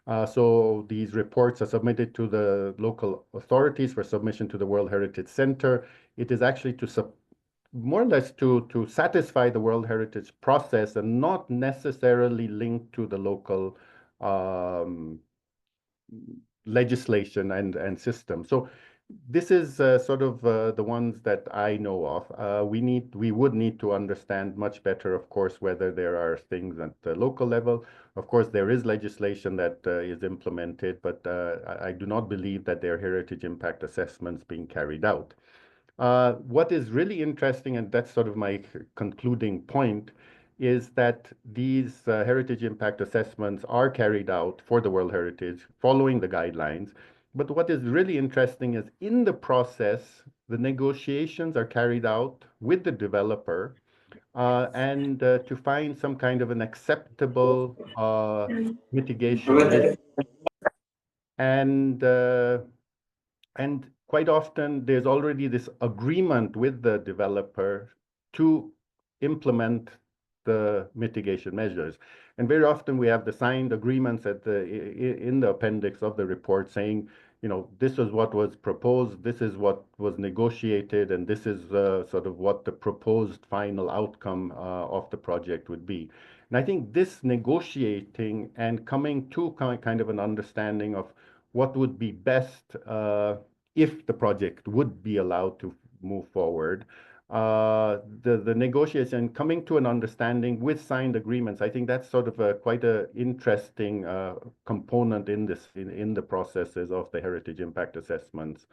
So these reports are submitted to the local authorities for submission to the World Heritage Center. It is actually more or less to satisfy the World Heritage process, and not necessarily linked to the local legislation and system. So this is sort of the ones that I know of. We would need to understand much better, of course, whether there are things at the local level. Of course, there is legislation that is implemented, but I do not believe that there are heritage impact assessments being carried out. What is really interesting, and that's sort of my concluding point, is that these heritage impact assessments are carried out for the World Heritage following the guidelines. But what is really interesting is in the process, the negotiations are carried out with the developer and to find some kind of an acceptable mitigation measure. And quite often there's already this agreement with the developer to implement the mitigation measures. And very often we have the signed agreements in the appendix of the report saying, you know, this is what was proposed, this is what was negotiated, and this is sort of what the proposed final outcome of the project would be. And I think this negotiating and coming to kind of an understanding of what would be best if the project would be allowed to move forward. The negotiation, coming to an understanding with signed agreements, I think that's sort of quite an interesting component in the processes of the heritage impact assessments,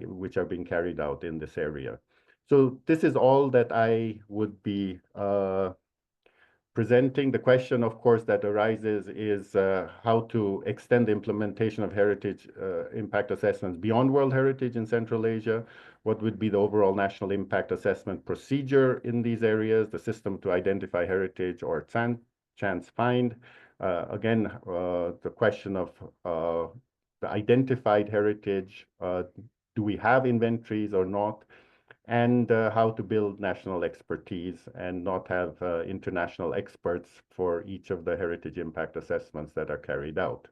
which are being carried out in this area. So this is all that I would be presenting. The question, of course, that arises is how to extend the implementation of heritage impact assessments beyond World Heritage in Central Asia. What would be the overall national impact assessment procedure in these areas, the system to identify heritage or chance find. Again, the question of the identified heritage, do we have inventories or not? And how to build national expertise and not have international experts for each of the heritage impact assessments that are carried out.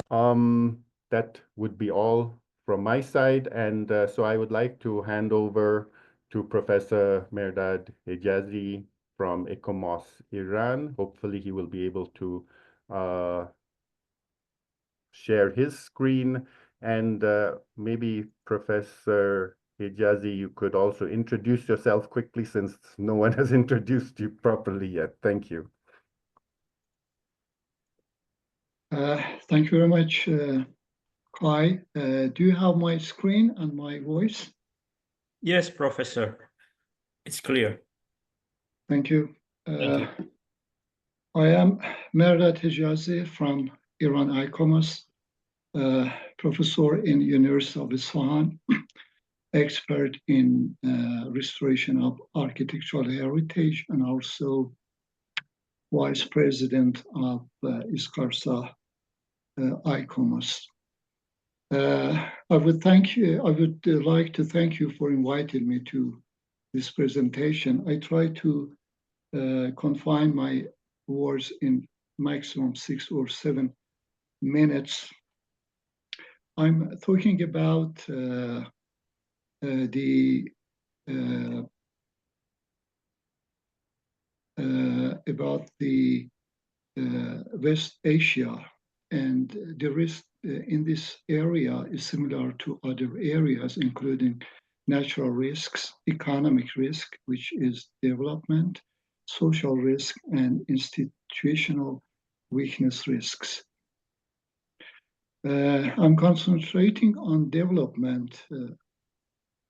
That would be all from my side. And so I would like to hand over to Professor Mehrdad Hijazi from ICOMOS Iran. Hopefully he will be able to share his screen. And maybe Professor Hijazi, you could also introduce yourself quickly since no one has introduced you properly yet. Thank you. Thank you very much, Kai. Do you have my screen and my voice? Yes, Professor. It's clear. Thank you. Thank you. I am Mehrdad Hijazi from Iran ICOMOS, professor in University of Isfahan, expert in restoration of architectural heritage, and also vice president of ISCARSA ICOMOS. I would like to thank you for inviting me to this presentation. I try to confine my words in maximum 6 or 7 minutes. I'm talking about the West Asia, and the risk in this area is similar to other areas, including natural risks, economic risk, which is development, social risk, and institutional weakness risks. I'm concentrating on development,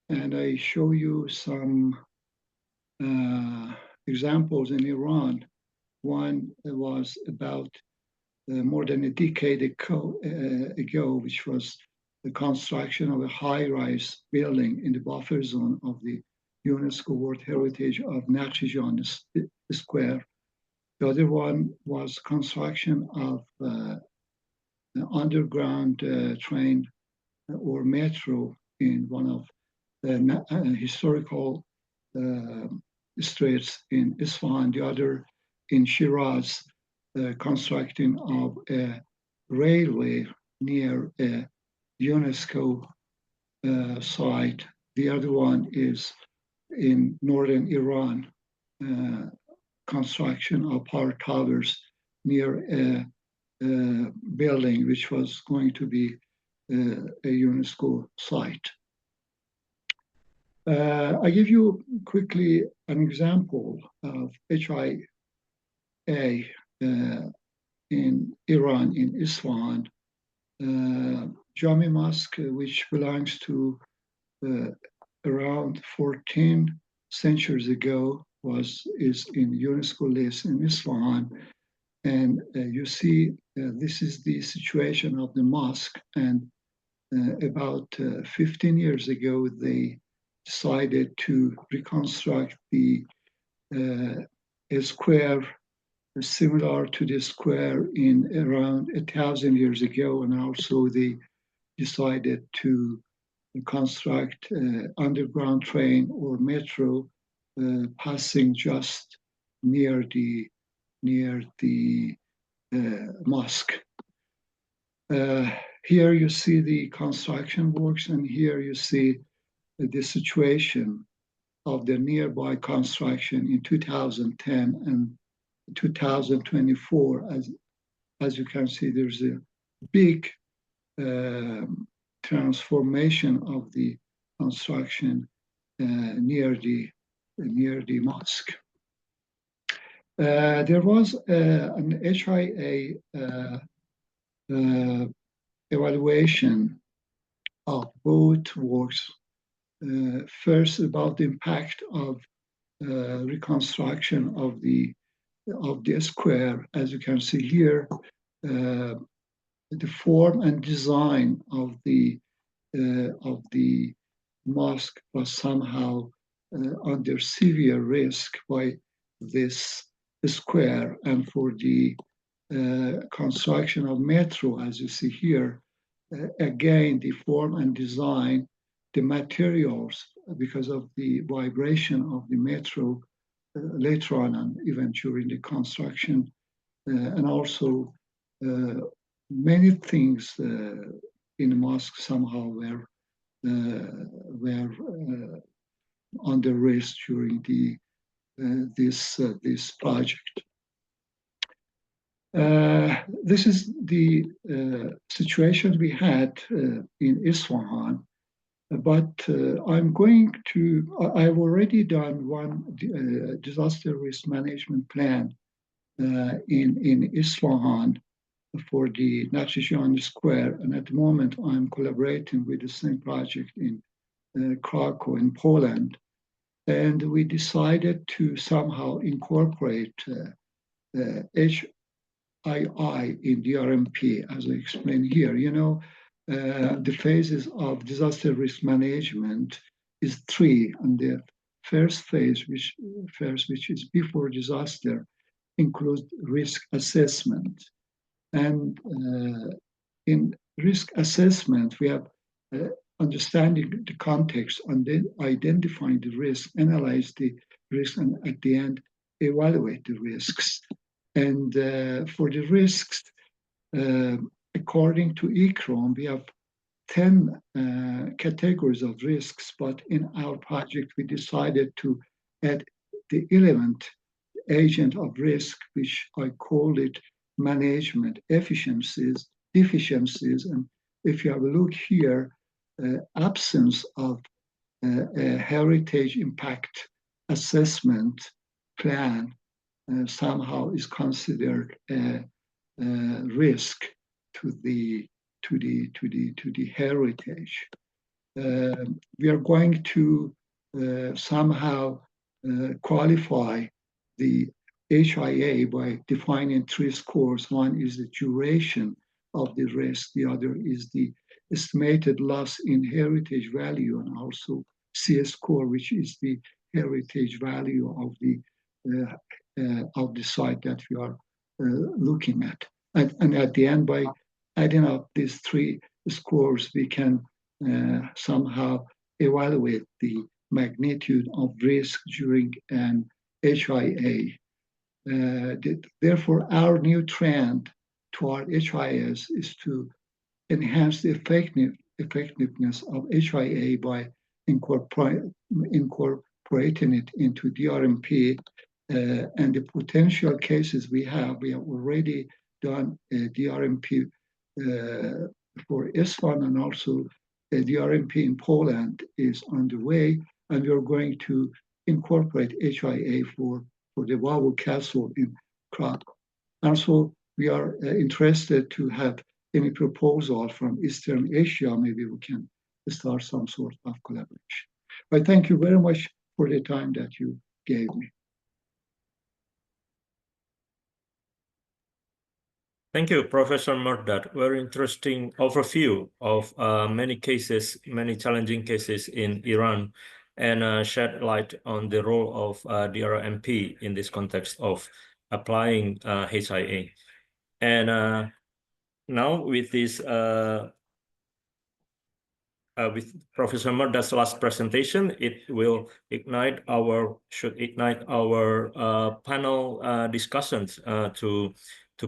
and I show you some examples in Iran. One was about more than a decade ago, which was the construction of a high-rise building in the buffer zone of the UNESCO World Heritage of Nakhchivan Square. The other one was construction of underground train or metro in one of the historical streets in Isfahan. The other in Shiraz, constructing of a railway near a UNESCO site. The other one is in northern Iran, construction of power towers near a building which was going to be a UNESCO site. I give you quickly an example of HIA in Iran, in Isfahan. Jami Mosque, which belongs to around 14 centuries ago is in UNESCO list in Isfahan. And you see, this is the situation of the mosque. And about 15 years ago, they decided to reconstruct a square similar to the square in around 1,000 years ago. And also they decided to construct underground train or metro passing just near the mosque. Here you see the construction works, and here you see the situation of the nearby construction in 2010 and 2024. As you can see, there's a big transformation of the construction near the mosque. There was an HIA evaluation of both works. First, about the impact of reconstruction of the square. As you can see here, the form and design of the mosque was somehow under severe risk by this square, and for the construction of metro, as you see here, again, the form and design, the materials, because of the vibration of the metro later on and even during the construction, and also many things in the mosque somehow were under risk during this project. This is the situation we had in Isfahan, but I've already done one disaster risk management plan in Isfahan for the Nachijian Square, and at the moment I'm collaborating with the same project in Krakow in Poland, and we decided to somehow incorporate HII in DRMP, as I explained here. You know, the phases of disaster risk management is 3, and the first phase, which is before disaster, includes risk assessment. And in risk assessment, we have understanding the context and then identifying the risk, analyze the risk, and at the end, evaluate the risks. And for the risks, according to ICROM, we have 10 categories of risks, but in our project, we decided to add the 11th agent of risk, which I call it management deficiencies. And if you have a look here, absence of a heritage impact assessment plan somehow is considered a risk to the heritage. We are going to somehow qualify the HIA by defining 3 scores. One is the duration of the risk, the other is the estimated loss in heritage value, and also CS score, which is the heritage value of the site that we are looking at. And at the end, by adding up these 3 scores, we can somehow evaluate the magnitude of risk during an HIA. Therefore, our new trend toward HIAs is to enhance the effectiveness of HIA by incorporating it into DRMP, and the potential cases we have already done a DRMP for Isfahan, and also a DRMP in Poland is underway, and we are going to incorporate HIA for the Wawu Castle in Krakow. Also, we are interested to have any proposal from Eastern Asia. Maybe we can start some sort of collaboration. I thank you very much for the time that you gave me. Thank you, Professor Mordad. Very interesting overview of many cases, many challenging cases in Iran, and shed light on the role of DRMP in this context of applying HIA. And now with this, with Professor Mordad's last presentation, it will should ignite our panel discussions to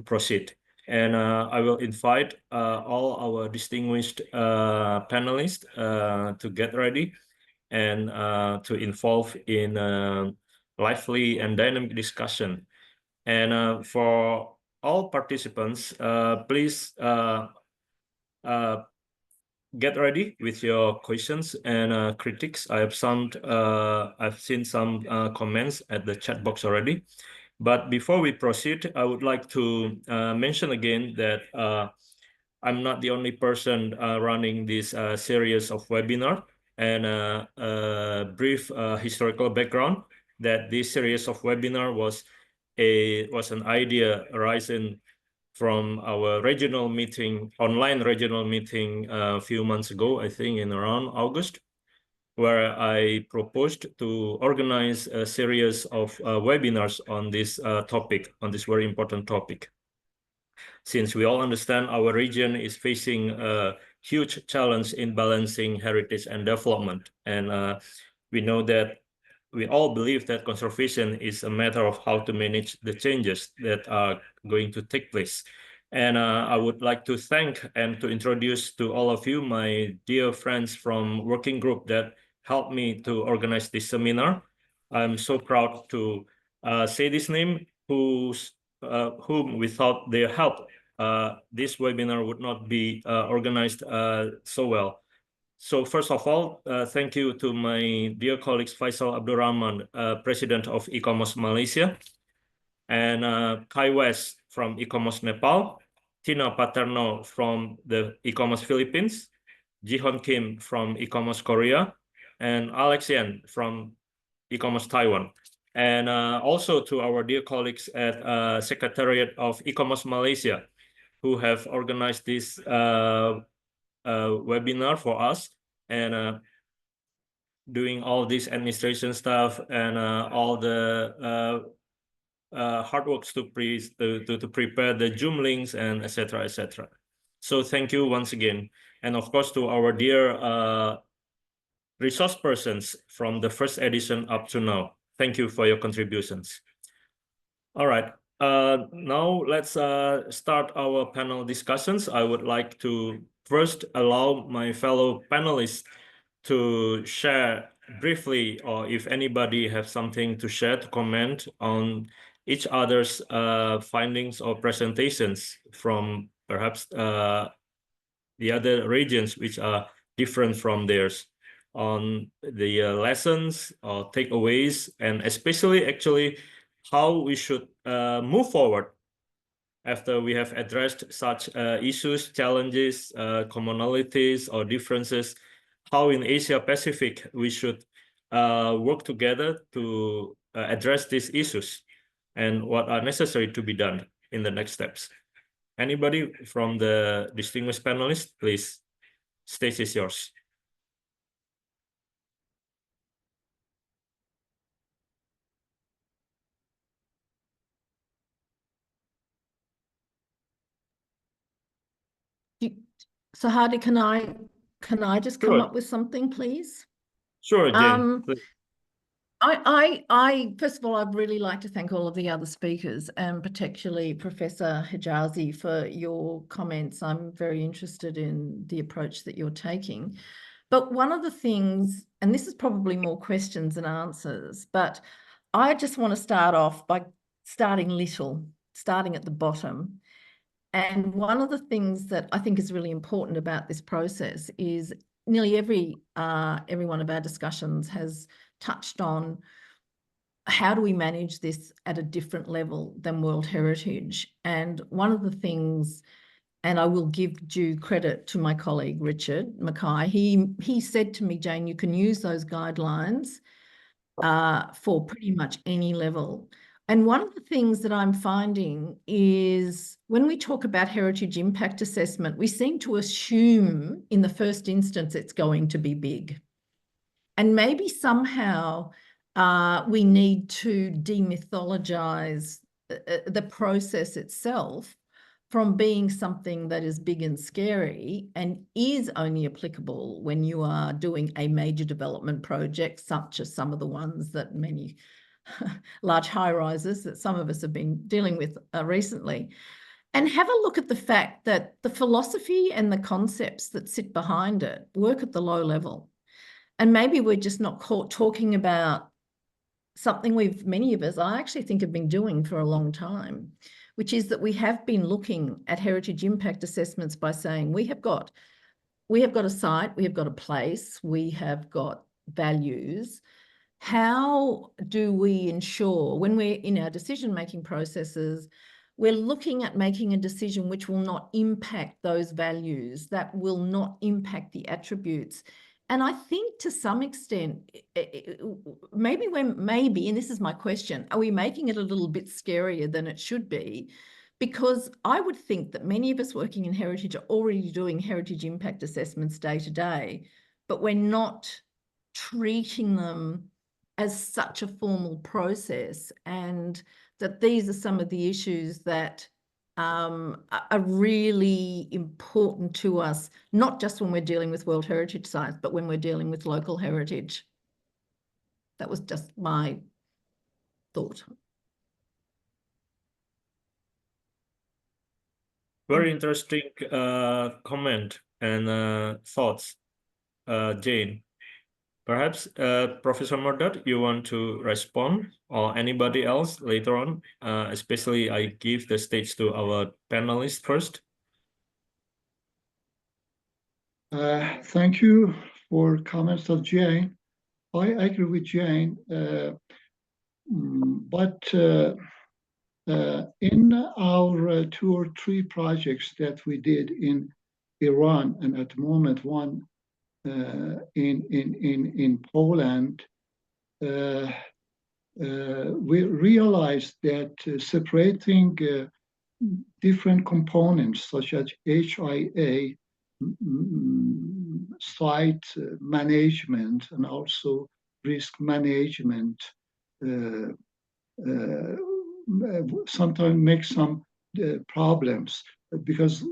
proceed. And I will invite all our distinguished panelists to get ready and to involve in lively and dynamic discussion. And for all participants, please get ready with your questions and critiques. I've seen some comments at the chat box already. But before we proceed, I would like to mention again that I'm not the only person running this series of webinar, and a brief historical background that this series of webinar was an idea arising from our regional meeting, online regional meeting a few months ago, I think in around August, where I proposed to organize a series of webinars on this topic, on this very important topic. Since we all understand our region is facing a huge challenge in balancing heritage and development. And we know that we all believe that conservation is a matter of how to manage the changes that are going to take place. And I would like to thank and to introduce to all of you my dear friends from working group that helped me to organize this seminar. I'm so proud to say this name, whom without their help, this webinar would not be organized so well. So first of all, thank you to my dear colleagues Faisal Abdurrahman, President of ICOMOS Malaysia, and Kai West from ICOMOS Nepal, Tina Paterno from the ICOMOS Philippines, Jihon Kim from ICOMOS Korea, and Alex Yen from ICOMOS Taiwan. And also to our dear colleagues at Secretariat of ICOMOS Malaysia, who have organized this webinar for us, and doing all this administration stuff and all the hard works to prepare the Zoom links and etc. etc. So thank you once again, and of course to our dear resource persons from the first edition up to now. Thank you for your contributions. All right. Now let's start our panel discussions. I would like to first allow my fellow panelists to share briefly, or if anybody have something to share, to comment on each other's findings or presentations from perhaps the other regions which are different from theirs, on the lessons or takeaways, and especially actually how we should move forward after we have addressed such issues, challenges, commonalities, or differences, how in Asia Pacific we should work together to address these issues, and what are necessary to be done in the next steps. Anybody from the distinguished panelists, please, stage is yours. SOEHARDI, can I just come Sure. up with something, please? Sure, Jane. Please. I first of all, I'd really like to thank all of the other speakers, and particularly Professor Hijazi for your comments. I'm very interested in the approach that you're taking. But one of the things, and this is probably more questions than answers, but I just want to start off by starting at the bottom. And one of the things that I think is really important about this process is nearly every one of our discussions has touched on how do we manage this at a different level than World Heritage. And one of the things and I will give due credit to my colleague, Richard Mackay. He said to me, Jane, you can use those guidelines for pretty much any level. And one of the things that I'm finding is when we talk about heritage impact assessment, we seem to assume in the first instance it's going to be big. And maybe somehow we need to demythologize the process itself from being something that is big and scary and is only applicable when you are doing a major development project, such as some of the ones that many large high-rises that some of us have been dealing with recently. And have a look at the fact that the philosophy and the concepts that sit behind it work at the low level. And maybe we're just not talking about something many of us, I actually think, have been doing for a long time, which is that we have been looking at heritage impact assessments by saying we have got a site, we have got a place, we have got values. How do we ensure when we're in our decision-making processes, we're looking at making a decision which will not impact those values, that will not impact the attributes? And I think to some extent, maybe, and this is my question, are we making it a little bit scarier than it should be? Because I would think that many of us working in heritage are already doing heritage impact assessments day to day, but we're not treating them as such a formal process, and that these are some of the issues that are really important to us, not just when we're dealing with World Heritage Sites, but when we're dealing with local heritage. That was just my thought. Very interesting comment and thoughts, Jane. Perhaps Professor Murdat, you want to respond, or anybody else later on? Especially I give the stage to our panelists first. Thank you for comments of Jane. I agree with Jane, but in our 2 or 3 projects that we did in Iran, and at the moment one in Poland, we realized that separating different components such as HIA, site management, and also risk management sometimes makes some problems, because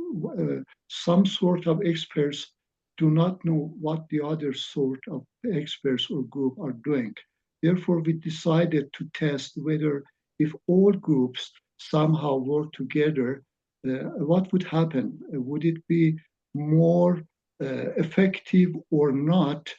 some sort of experts do not know what the other sort of experts or group are doing. Therefore, we decided to test whether if all groups somehow work together, what would happen? Would it be more effective or not?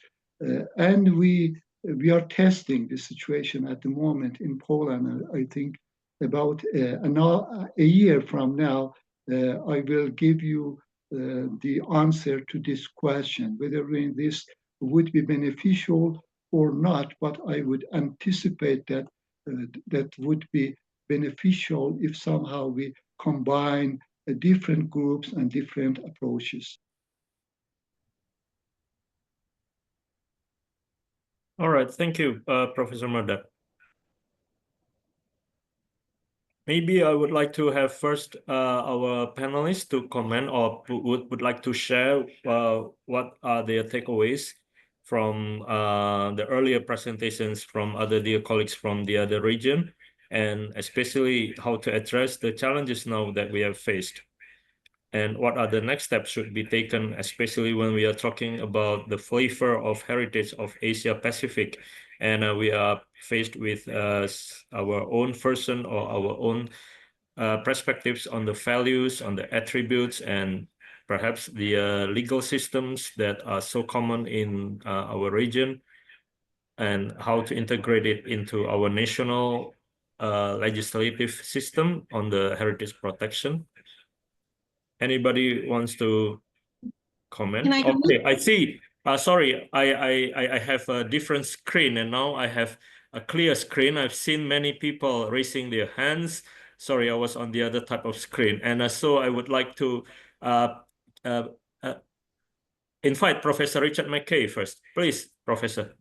And we are testing the situation at the moment in Poland. I think about a year from now, I will give you the answer to this question, whether this would be beneficial or not, but I would anticipate that that would be beneficial if somehow we combine different groups and different approaches. All right, thank you, Professor Murdat. Maybe I would like to have first our panelists to comment, or would like to share what are their takeaways from the earlier presentations from other dear colleagues from the other region, and especially how to address the challenges now that we have faced, and what are the next steps should be taken, especially when we are talking about the flavor of heritage of Asia Pacific, and we are faced with our own version or our own perspectives on the values, on the attributes, and perhaps the legal systems that are so common in our region, and how to integrate it into our national legislative system on the heritage protection. Anybody wants to comment? Can I comment? Okay, I see. Sorry, I have a different screen, and now I have a clear screen. I've seen many people raising their hands. Sorry, I was on the other type of screen. And so I would like to invite Professor Richard McKay first. Please, Professor.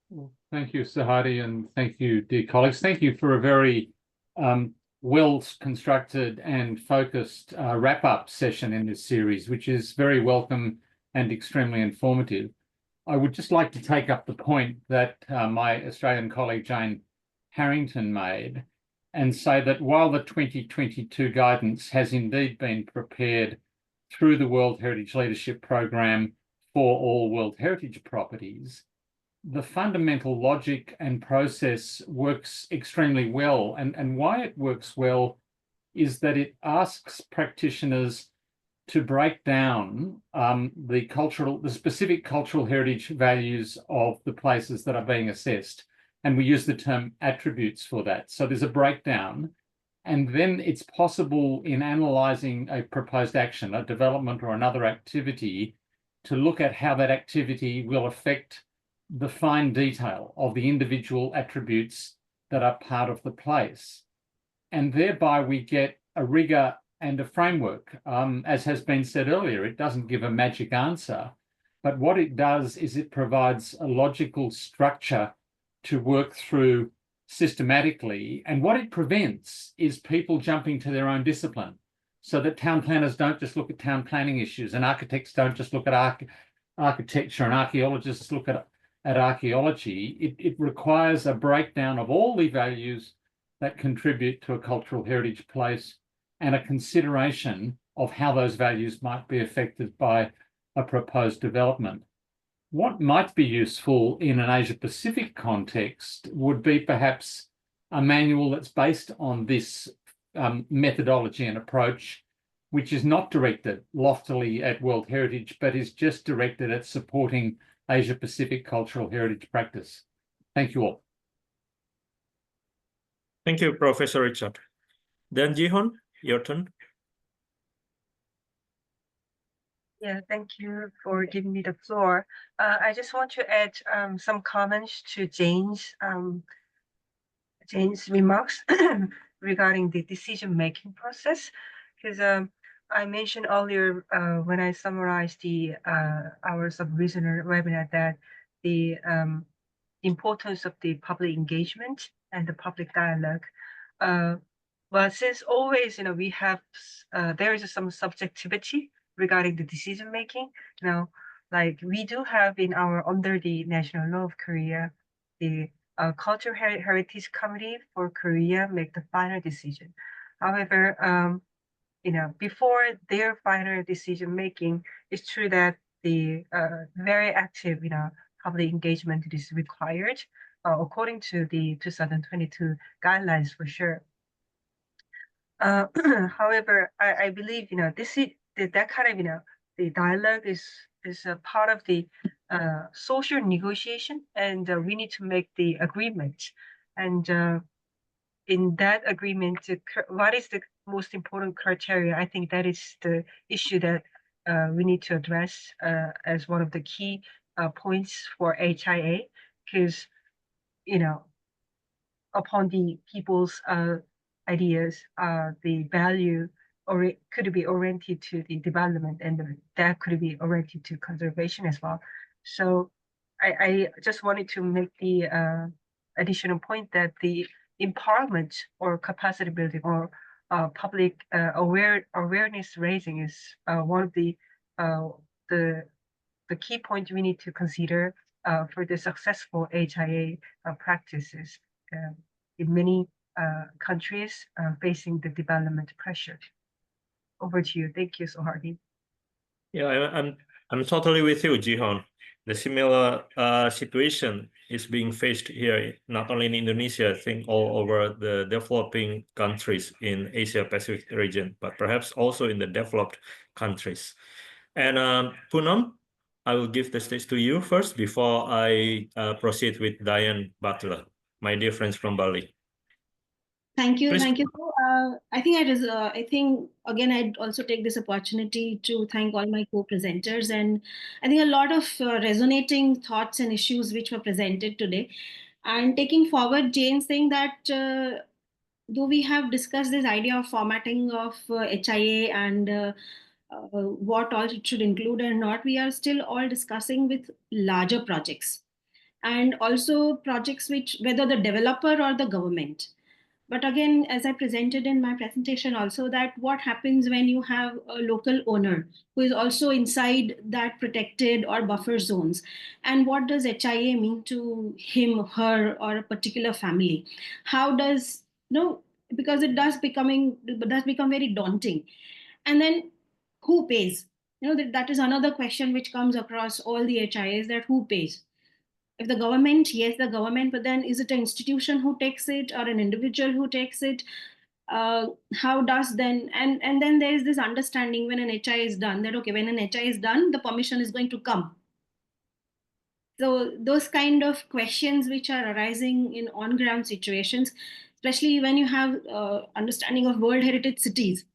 Well, thank you, SOEHARDI, and thank you, dear colleagues. Thank you for a very well-constructed and focused wrap-up session in this series, which is very welcome and extremely informative. I would just like to take up the point that my Australian colleague Jane Harrington made and say that while the 2022 guidance has indeed been prepared through the World Heritage Leadership Program for all World Heritage properties, the fundamental logic and process works extremely well. And why it works well is that it asks practitioners to break down the specific cultural heritage values of the places that are being assessed. And we use the term attributes for that. So there's a breakdown. And then it's possible in analysing a proposed action, a development or another activity, to look at how that activity will affect the fine detail of the individual attributes that are part of the place. And thereby we get a rigour and a framework. As has been said earlier, it doesn't give a magic answer, but what it does is it provides a logical structure to work through systematically. And what it prevents is people jumping to their own discipline, so that town planners don't just look at town planning issues, and architects don't just look at architecture, and archaeologists look at archaeology. It requires a breakdown of all the values that contribute to a cultural heritage place and a consideration of how those values might be affected by a proposed development. What might be useful in an Asia-Pacific context would be perhaps a manual that's based on this methodology and approach, which is not directed loftily at World Heritage, but is just directed at supporting Asia-Pacific cultural heritage practice. Thank you all. Thank you, Professor Richard. Then Jihon, your turn. Yeah, thank you for giving me the floor. I just want to add some comments to Jane's remarks regarding the decision-making process, because I mentioned earlier when I summarized the our sub-regional webinar that the importance of the public engagement and the public dialogue. Well, since always, we have there is some subjectivity regarding the decision making. Like we do have in our under the National Law of Korea, the Cultural Heritage Committee for Korea make the final decision. However, before their final decision making, it's true that the very active, public engagement is required according to the 2022 guidelines for sure. However, I believe this is that kind of the dialogue is a part of the social negotiation, and we need to make the agreement. And in that agreement, what is the most important criteria? I think that is the issue that we need to address as one of the key points for HIA, because upon the people's ideas, the value or it could be oriented to the development, and that could be oriented to conservation as well. So I just wanted to make the additional point that the empowerment or capacity building or public awareness raising is one of the key points we need to consider for the successful HIA practices in many countries facing the development pressure. Over to you. Thank you, SOEHARDI. Yeah, I'm totally with you, Jihon. The similar situation is being faced here, not only in Indonesia, I think all over the developing countries in Asia Pacific region, but perhaps also in the developed countries. And Poonam, I will give the stage to you first before I proceed with Diane Butler, my dear friends from Bali. Thank you. Please. Thank you. I think again, I'd also take this opportunity to thank all my co-presenters, and I think a lot of resonating thoughts and issues which were presented today. And taking forward Jane saying that though we have discussed this idea of formatting of HIA and what all it should include and not, we are still all discussing with larger projects, and also projects which, whether the developer or the government. But again, as I presented in my presentation also, that what happens when you have a local owner who is also inside that protected or buffer zones, and what does HIA mean to him, her, or a particular family? How does, because it does become very daunting. And then who pays? That is another question which comes across all the HIAs, that who pays? If the government, yes, the government, but then is it an institution who takes it or an individual who takes it? How does then, and then there is this understanding when an HI is done, that okay, when an HI is done, the permission is going to come. So those kind of questions which are arising in on-ground situations, especially when you have understanding of World Heritage cities,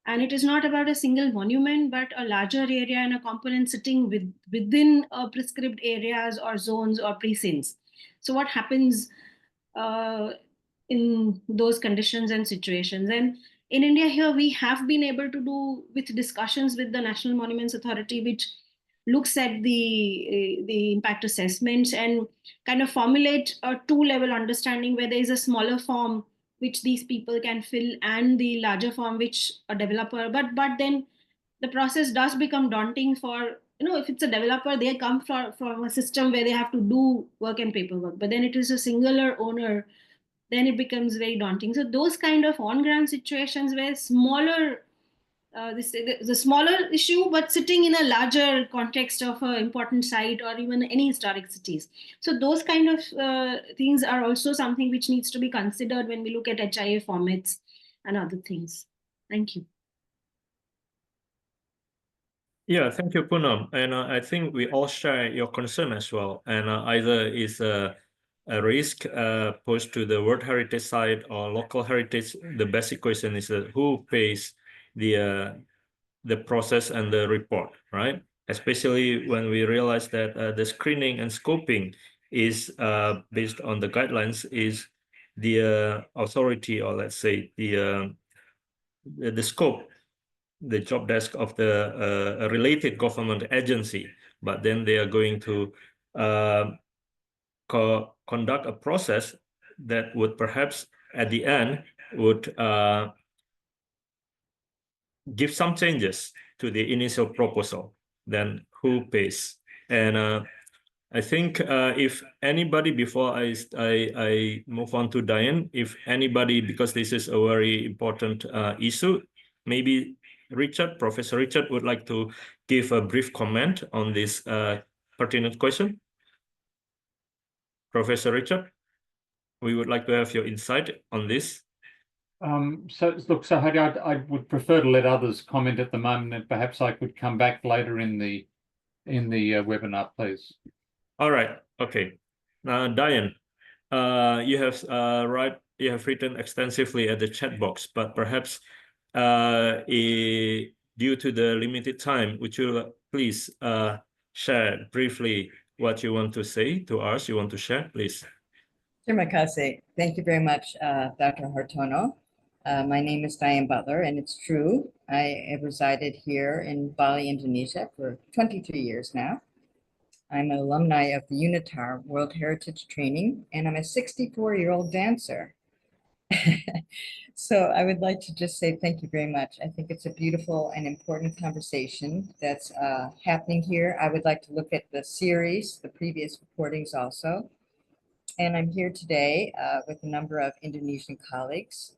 and it is not about a single monument, but a larger area and a component sitting within prescribed areas or zones or precincts. So what happens in those conditions and situations? And in India here, we have been able to do with discussions with the National Monuments Authority, which looks at the impact assessments and kind of formulate a two-level understanding where there is a smaller form which these people can fill and the larger form which a developer, but then the process does become daunting for, if it's a developer, they come from a system where they have to do work and paperwork, but then it is a singular owner, then it becomes very daunting. So those kind of on-ground situations where smaller, the smaller issue, but sitting in a larger context of an important site or even any historic cities. So those kind of things are also something which needs to be considered when we look at HIA formats and other things. Thank you. Yeah, thank you, Poonam. And I think we all share your concern as well. And either is a risk posed to the World Heritage site or local heritage. The basic question is who pays the process and the report, right? Especially when we realize that the screening and scoping is based on the guidelines is the authority, or let's say the scope, the job desk of the related government agency, but then they are going to conduct a process that would perhaps at the end would give some changes to the initial proposal. Then who pays? And I think if anybody, before I move on to Diane, if anybody, because this is a very important issue, maybe Richard, Professor Richard, would like to give a brief comment on this pertinent question. Professor Richard, we would like to have your insight on this. So look, Soehadi, I would prefer to let others comment at the moment, and perhaps I could come back later in the webinar, please. All right. Okay. Now, Diane, you have written extensively at the chat box, but perhaps due to the limited time, would you please share briefly what you want to say to us? You want to share, please? Terima kasih. Thank you very much, Dr. Hartono. My name is Diane Butler, and it's true. I have resided here in Bali, Indonesia for 23 years now. I'm an alumni of the UNITAR World Heritage Training, and I'm a 64-year-old dancer. So I would like to just say thank you very much. I think it's a beautiful and important conversation that's happening here. I would like to look at the series, the previous recordings also. And I'm here today with a number of Indonesian colleagues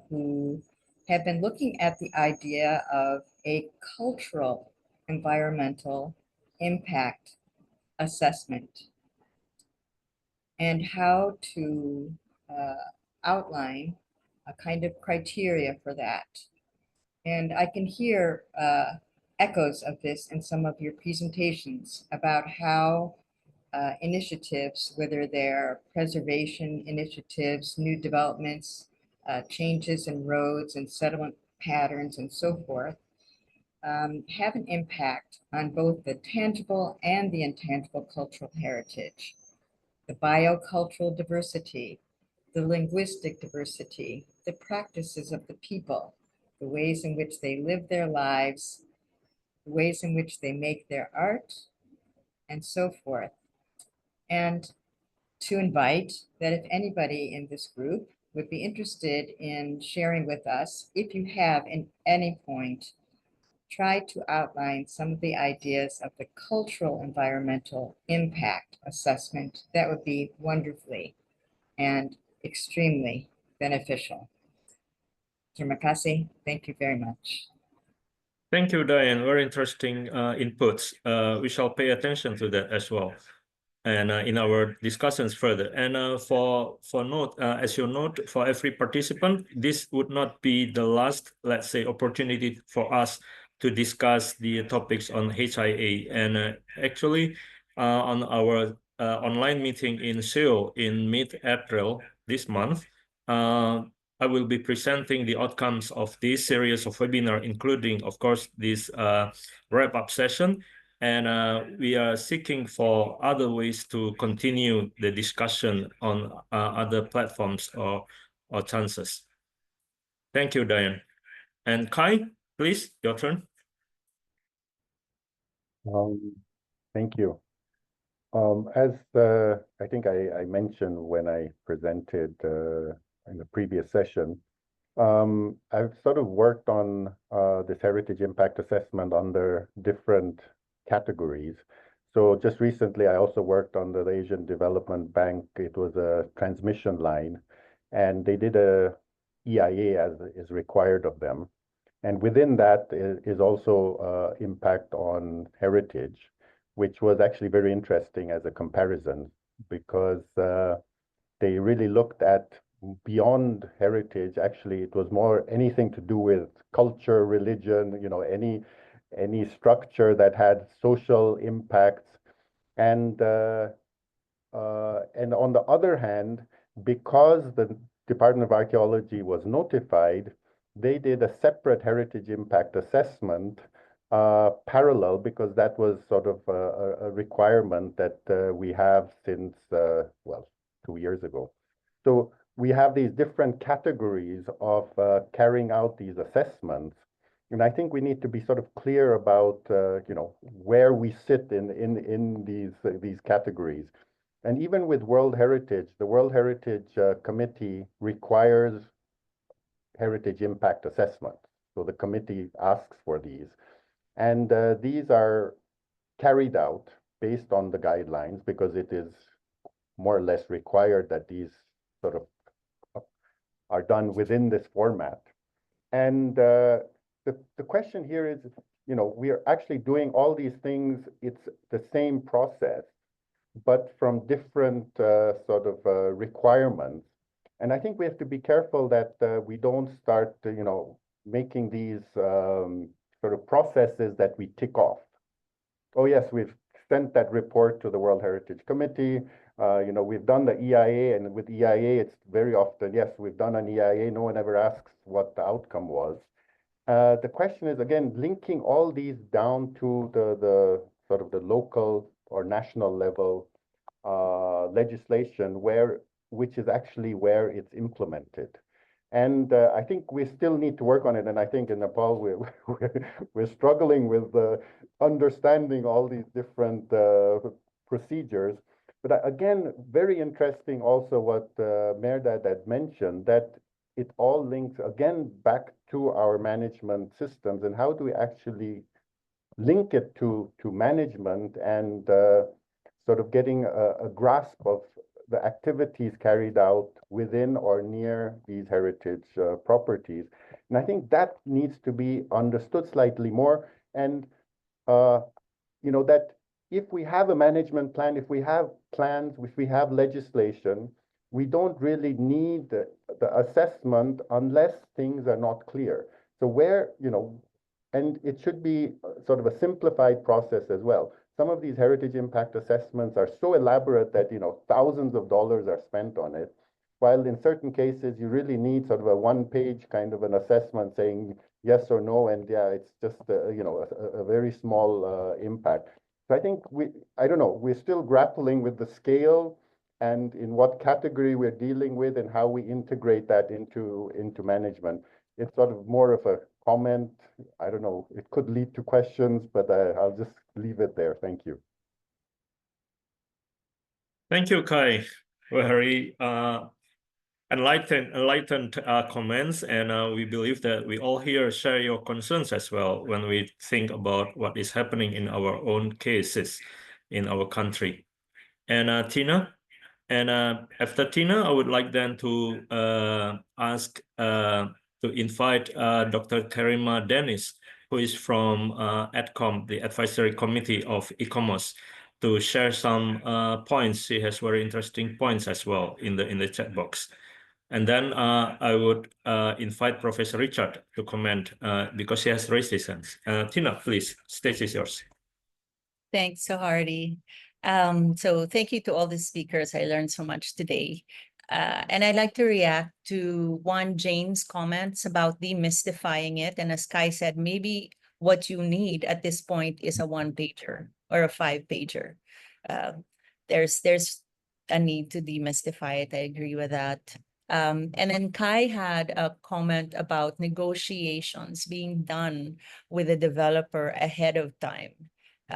who have been looking at the idea of a cultural environmental impact assessment and how to outline a kind of criteria for that. And I can hear echoes of this in some of your presentations about how initiatives, whether they're preservation initiatives, new developments, changes in roads and settlement patterns and so forth, have an impact on both the tangible and the intangible cultural heritage, the biocultural diversity, the linguistic diversity, the practices of the people, the ways in which they live their lives, the ways in which they make their art, and so forth. And to invite that if anybody in this group would be interested in sharing with us, if you have in any point tried to outline some of the ideas of the cultural environmental impact assessment, that would be wonderfully and extremely beneficial. Terima kasih. Thank you very much. Thank you, Diane. Very interesting inputs. We shall pay attention to that as well, and in our discussions further. And for note, as you note, for every participant, this would not be the last, let's say, opportunity for us to discuss the topics on HIA. And actually, on our online meeting in Seoul in mid-April this month, I will be presenting the outcomes of this series of webinar, including, of course, this wrap-up session. And we are seeking for other ways to continue the discussion on other platforms or chances. Thank you, Diane. And Kai, please, your turn. Thank you. As I think I mentioned when I presented in the previous session, I've sort of worked on this heritage impact assessment under different categories. So just recently, I also worked on the Asian Development Bank. It was a transmission line, and they did a EIA as is required of them. And within that is also impact on heritage, which was actually very interesting as a comparison, because they really looked at beyond heritage. Actually, it was more anything to do with culture, religion, any structure that had social impacts. And on the other hand, because the Department of Archaeology was notified, they did a separate heritage impact assessment parallel, because that was sort of a requirement that we have since, 2 years ago. So we have these different categories of carrying out these assessments. And I think we need to be sort of clear about, where we sit in these categories. And even with World Heritage, the World Heritage Committee requires heritage impact assessments. So the committee asks for these. And these are carried out based on the guidelines, because it is more or less required that these sort of are done within this format. And the question here is, we are actually doing all these things. It's the same process, but from different sort of requirements. And I think we have to be careful that we don't start, making these sort of processes that we tick off. Oh yes, we've sent that report to the World Heritage Committee. We've done the EIA, and with EIA, it's very often, yes, we've done an EIA. No one ever asks what the outcome was. The question is, again, linking all these down to the sort of the local or national level legislation, which is actually where it's implemented. And I think we still need to work on it. And I think in Nepal, we're struggling with understanding all these different procedures. But again, very interesting also what Mehrdad had mentioned, that it all links again back to our management systems, and how do we actually link it to management, and sort of getting a grasp of the activities carried out within or near these heritage properties. And I think that needs to be understood slightly more. And, that if we have a management plan, if we have plans, if we have legislation, we don't really need the assessment unless things are not clear. So where, and it should be sort of a simplified process as well. Some of these heritage impact assessments are so elaborate that, thousands of dollars are spent on it. While in certain cases, you really need sort of a one-page kind of an assessment saying yes or no, and yeah, it's just, a very small impact. So I think we're still grappling with the scale and in what category we're dealing with and how we integrate that into management. It's sort of more of a comment. I don't know, it could lead to questions, but I'll just leave it there. Thank you. Thank you, Kai. Very enlightened comments, and we believe that we all here share your concerns as well when we think about what is happening in our own cases in our country. And Tina, and after Tina, I would like then to ask to invite Dr. Karima Dennis, who is from ADCOM, the Advisory Committee of ICOMOS, to share some points. She has very interesting points as well in the chat box. And then I would invite Professor Richard to comment because he has raised his hands. Tina, please, stage is yours. Thanks, SOEHARDI. So thank you to all the speakers. I learned so much today. And I'd like to react to Jane's comments about demystifying it. And as Kai said, maybe what you need at this point is a 1-pager or a 5-pager. There's a need to demystify it. I agree with that. And then Kai had a comment about negotiations being done with the developer ahead of time.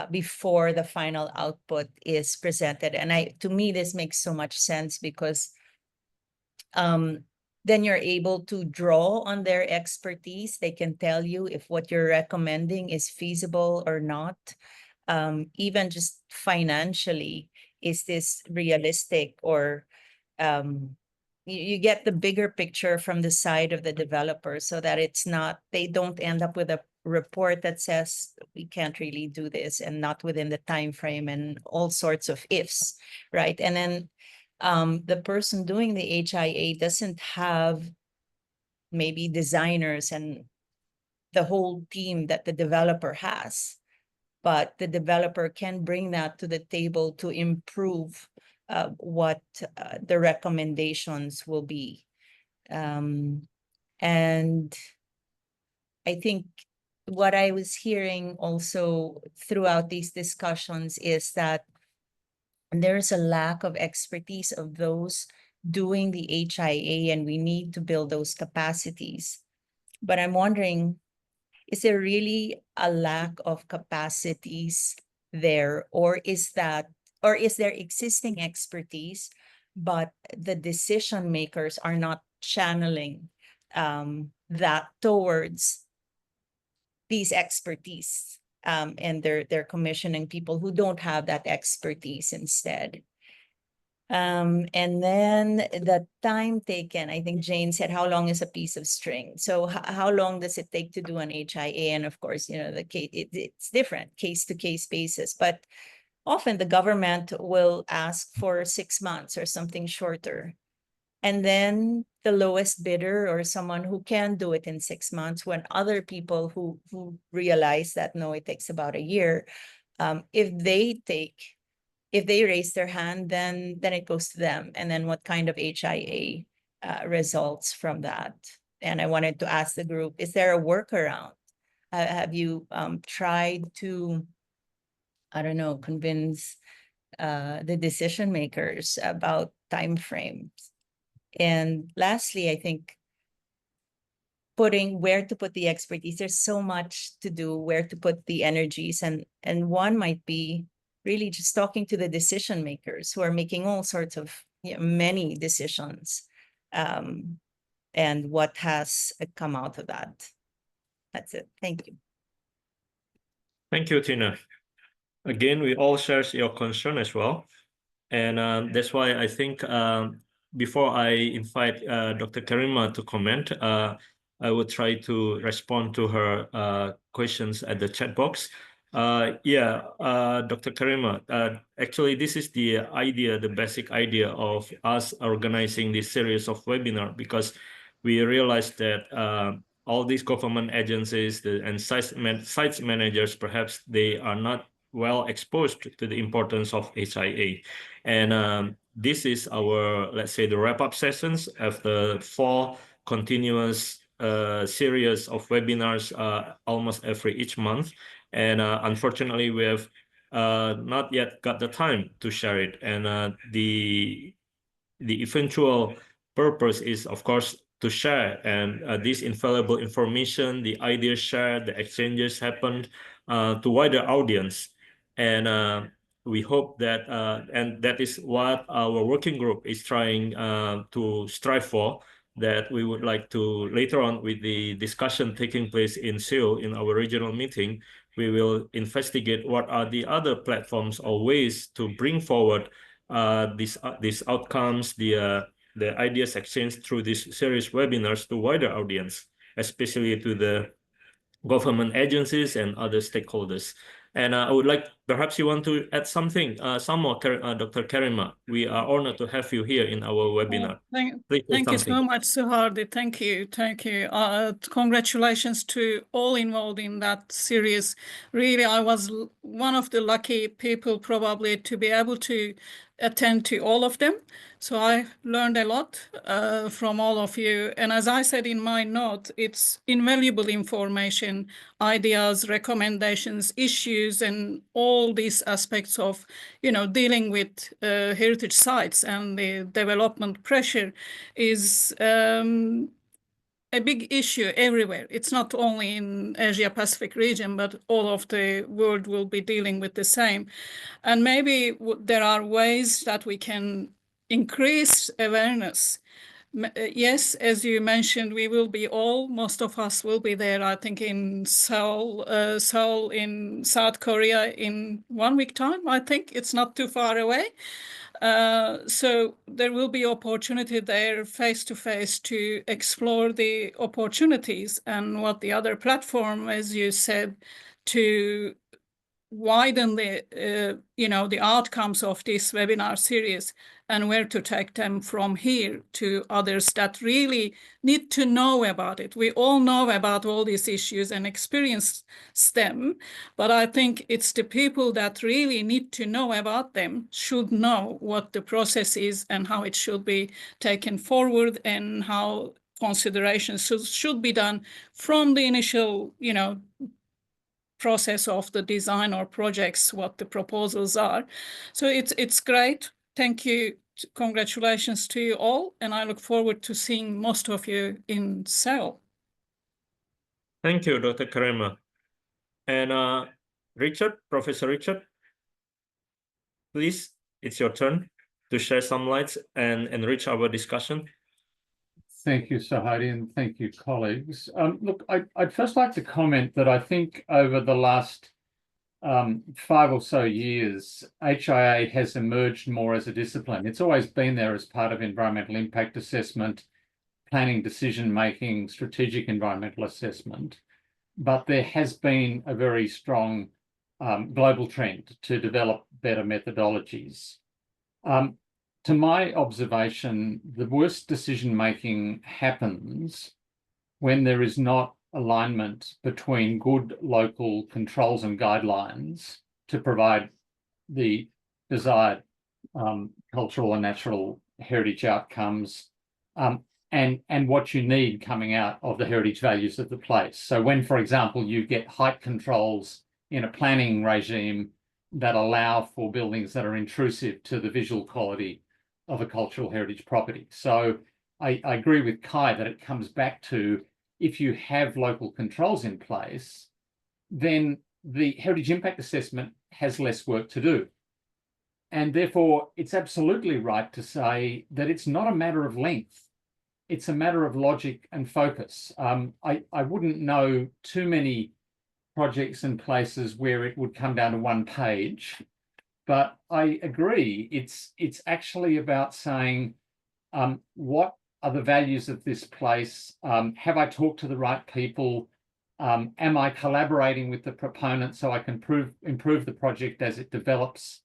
Before the final output is presented. And to me, this makes so much sense because then you're able to draw on their expertise. They can tell you if what you're recommending is feasible or not. Even just financially, is this realistic, or you get the bigger picture from the side of the developer so that they don't end up with a report that says we can't really do this and not within the time frame and all sorts of ifs, right? And then the person doing the HIA doesn't have maybe designers and the whole team that the developer has, but the developer can bring that to the table to improve what the recommendations will be. And I think what I was hearing also throughout these discussions is that there's a lack of expertise of those doing the HIA, and we need to build those capacities. But I'm wondering, is there really a lack of capacities there, or is there existing expertise, but the decision makers are not channeling that towards these expertise, and they're commissioning people who don't have that expertise instead. And then the time taken, I think Jane said, how long is a piece of string? So how long does it take to do an HIA? And of course, the case, it's different case to case basis, but often the government will ask for 6 months or something shorter. And then the lowest bidder, or someone who can do it in 6 months, when other people who realize that, no, it takes about a year, if they raise their hand, then it goes to them. And then what kind of HIA results from that? And I wanted to ask the group, is there a workaround? Have you tried to, I don't know, convince the decision makers about timeframes? And lastly, I think where to put the expertise. There's so much to do, where to put the energies, and one might be really just talking to the decision makers who are making all sorts of many decisions, and what has come out of that. That's it. Thank you. Thank you, Tina. Again, we all share your concern as well. And that's why I think before I invite Dr. Karima to comment, I would try to respond to her questions at the chat box. Dr. Karima, actually, this is the idea, the basic idea of us organizing this series of webinar, because we realized that all these government agencies and sites managers, perhaps they are not well exposed to the importance of HIA. And this is our, let's say, the wrap-up sessions of the 4 continuous series of webinars almost each month. And unfortunately, we have not yet got the time to share it. And the eventual purpose is, of course, to share, and this invaluable information, the ideas shared, the exchanges happen to wider audience. And we hope that, and that is what our working group is trying to strive for, that we would like to later on, with the discussion taking place in Seoul in our regional meeting, we will investigate what are the other platforms or ways to bring forward these outcomes, the ideas exchanged through this series webinars to wider audience, especially to the government agencies and other stakeholders. And I would like, perhaps you want to add something, some more, Dr. Karima. We are honored to have you here in our webinar. Thank you so much, SOEHARDI. Thank you. Thank you. Congratulations to all involved in that series. Really, I was one of the lucky people probably to be able to attend to all of them. So I learned a lot from all of you. And as I said in my note, it's invaluable information, ideas, recommendations, issues, and all these aspects of, dealing with heritage sites and the development pressure is a big issue everywhere. It's not only in Asia Pacific region, but all of the world will be dealing with the same. And maybe there are ways that we can increase awareness. Yes, as you mentioned, we will be most of us will be there, I think, in Seoul in South Korea in 1 week time. I think it's not too far away. So there will be opportunity there face-to-face to explore the opportunities and what the other platform, as you said, to widen the, the outcomes of this webinar series and where to take them from here to others that really need to know about it. We all know about all these issues and experience them, but I think it's the people that really need to know about them should know what the process is and how it should be taken forward and how considerations should be done from the initial, process of the design or projects, what the proposals are. So it's great. Thank you. Congratulations to you all. And I look forward to seeing most of you in Seoul. Thank you, Dr. Karima. And Richard, Professor Richard, please, it's your turn to share some lights and enrich our discussion. Thank you, SOEHARDI, and thank you, colleagues. Look, I'd first like to comment that I think over the last 5 or so years, HIA has emerged more as a discipline. It's always been there as part of environmental impact assessment, planning decision-making, strategic environmental assessment. But there has been a very strong global trend to develop better methodologies. To my observation, the worst decision-making happens when there is not alignment between good local controls and guidelines to provide the desired cultural and natural heritage outcomes and what you need coming out of the heritage values of the place. So when, for example, you get height controls in a planning regime that allow for buildings that are intrusive to the visual quality of a cultural heritage property. So I agree with Kai that it comes back to, if you have local controls in place, then the heritage impact assessment has less work to do. And therefore, it's absolutely right to say that it's not a matter of length. It's a matter of logic and focus. I wouldn't know too many projects and places where it would come down to 1 page. But I agree, it's actually about saying, what are the values of this place? Have I talked to the right people? Am I collaborating with the proponent so I can improve the project as it develops?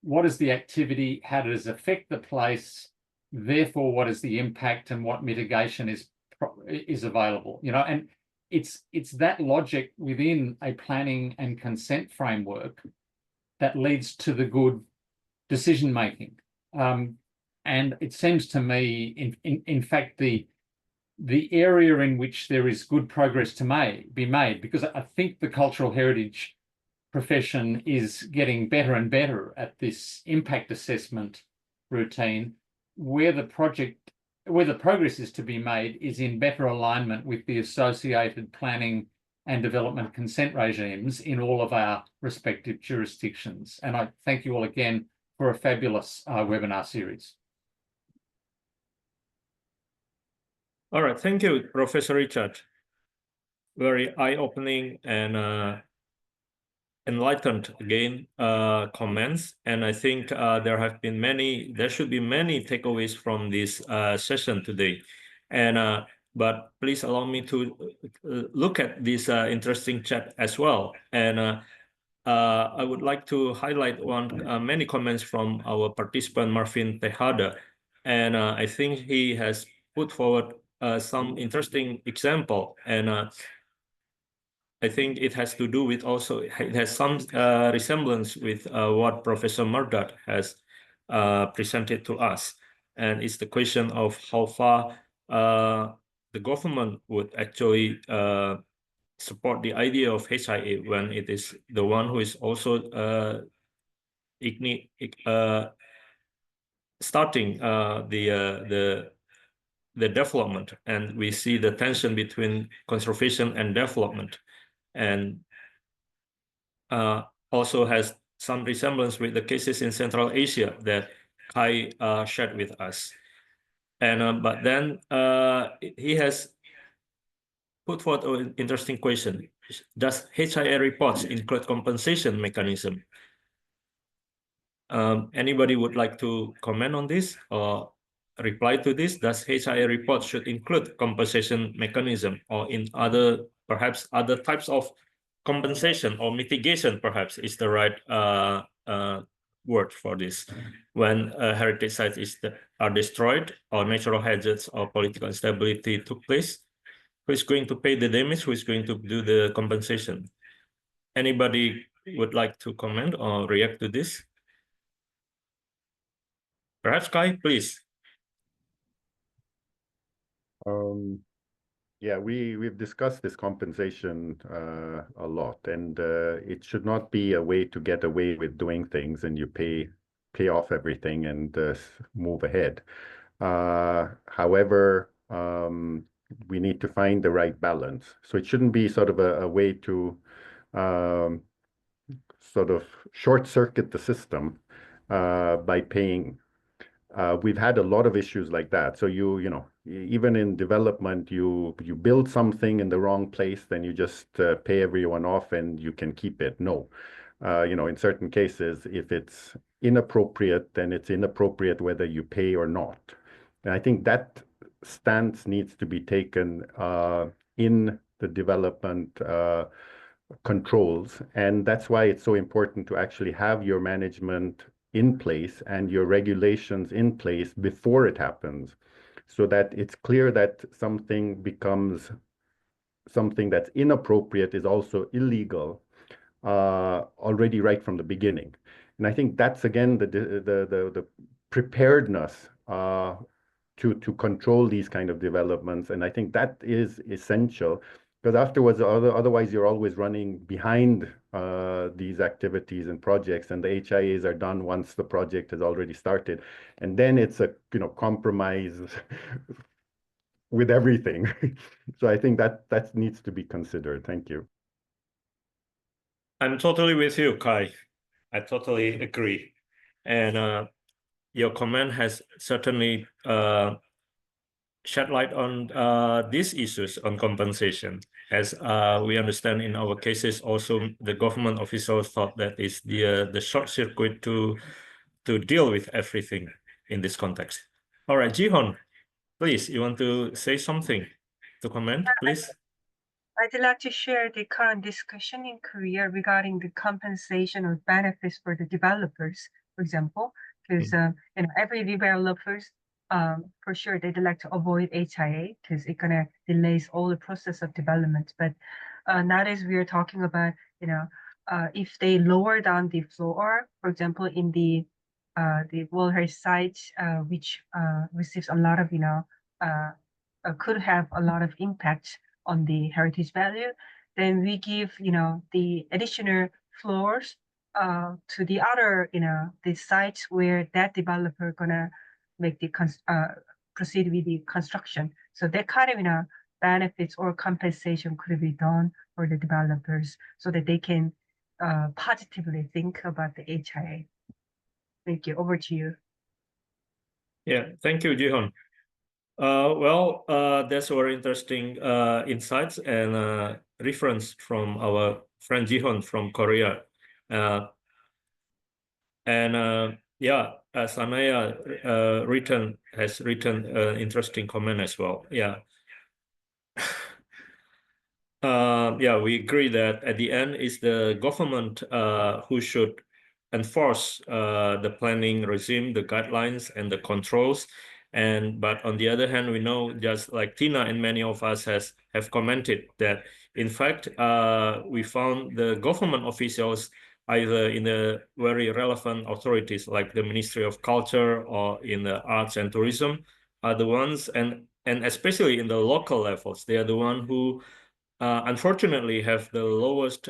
What is the activity? How does it affect the place? Therefore, what is the impact and what mitigation is available? And it's that logic within a planning and consent framework that leads to the good decision making. And it seems to me, in fact, the area in which there is good progress to be made, because I think the cultural heritage profession is getting better and better at this impact assessment routine, where the progress is to be made is in better alignment with the associated planning and development consent regimes in all of our respective jurisdictions. And I thank you all again for a fabulous webinar series. All right, thank you, Professor Richard. Very eye-opening and enlightened again comments, and I think there should be many takeaways from this session today. And but please allow me to look at this interesting chat as well. And I would like to highlight many comments from our participant Marvin Tejada, and I think he has put forward some interesting example, and I think it has to do with it has some resemblance with what Professor Murdoch has presented to us. And it's the question of how far the government would actually support the idea of HIA when it is the one who is also starting the development. And we see the tension between conservation and development, and also has some resemblance with the cases in Central Asia that Kai shared with us. And but then he has put forth an interesting question. Does HIA reports include compensation mechanism? Anybody would like to comment on this or reply to this? Does HIA reports should include compensation mechanism, or in perhaps other types of compensation or mitigation perhaps is the right word for this, when heritage sites are destroyed or natural hazards or political instability took place? Who is going to pay the damage? Who is going to do the compensation? Anybody would like to comment or react to this? Perhaps Kai, please. Yeah, we've discussed this compensation a lot, and it should not be a way to get away with doing things and you pay off everything and move ahead. However, we need to find the right balance. So it shouldn't be sort of a way to sort of short circuit the system by paying. We've had a lot of issues like that. So you know, even in development, you build something in the wrong place, then you just pay everyone off and you can keep it. No, you know, in certain cases, if it's inappropriate, then it's inappropriate whether you pay or not. And I think that stance needs to be taken in the development controls, and that's why it's so important to actually have your management in place and your regulations in place before it happens, so that it's clear that something becomes something that's inappropriate is also illegal already right from the beginning. And I think that's again the preparedness to control these kind of developments, and I think that is essential, because afterwards, otherwise you're always running behind these activities and projects, and the HIAs are done once the project has already started, and then it's a compromise with everything. So I think that needs to be considered. Thank you. I'm totally with you, Kai. I totally agree, and your comment has certainly shed light on these issues on compensation. As we understand in our cases, also the government officials thought that is the short circuit to deal with everything in this context. All right, Jihon, please, you want to say something to comment, please? I'd like to share the current discussion in Korea regarding the compensation or benefits for the developers, for example, because every developers for sure they'd like to avoid HIA because it gonna delays all the process of development. But nowadays we are talking about if they lower down the floor, for example, in the World Heritage site, which receives a lot of could have a lot of impact on the heritage value, then we give the additional floors to the other, the sites where that developer gonna make the proceed with the construction. So that kind of benefits or compensation could be done for the developers so that they can positively think about the HIA. Thank you. Over to you. Yeah, thank you, Jihon. That's very interesting insights and reference from our friend Jihon from Korea. Yeah, Sanaya has written an interesting comment as well. Yeah. Yeah, we agree that at the end is the government who should enforce the planning regime, the guidelines and the controls. But on the other hand, we know, just like Tina and many of us have commented, that in fact we found the government officials either in the very relevant authorities like the Ministry of Culture or in the Arts and Tourism are the ones, and especially in the local levels, they are the one who unfortunately have the lowest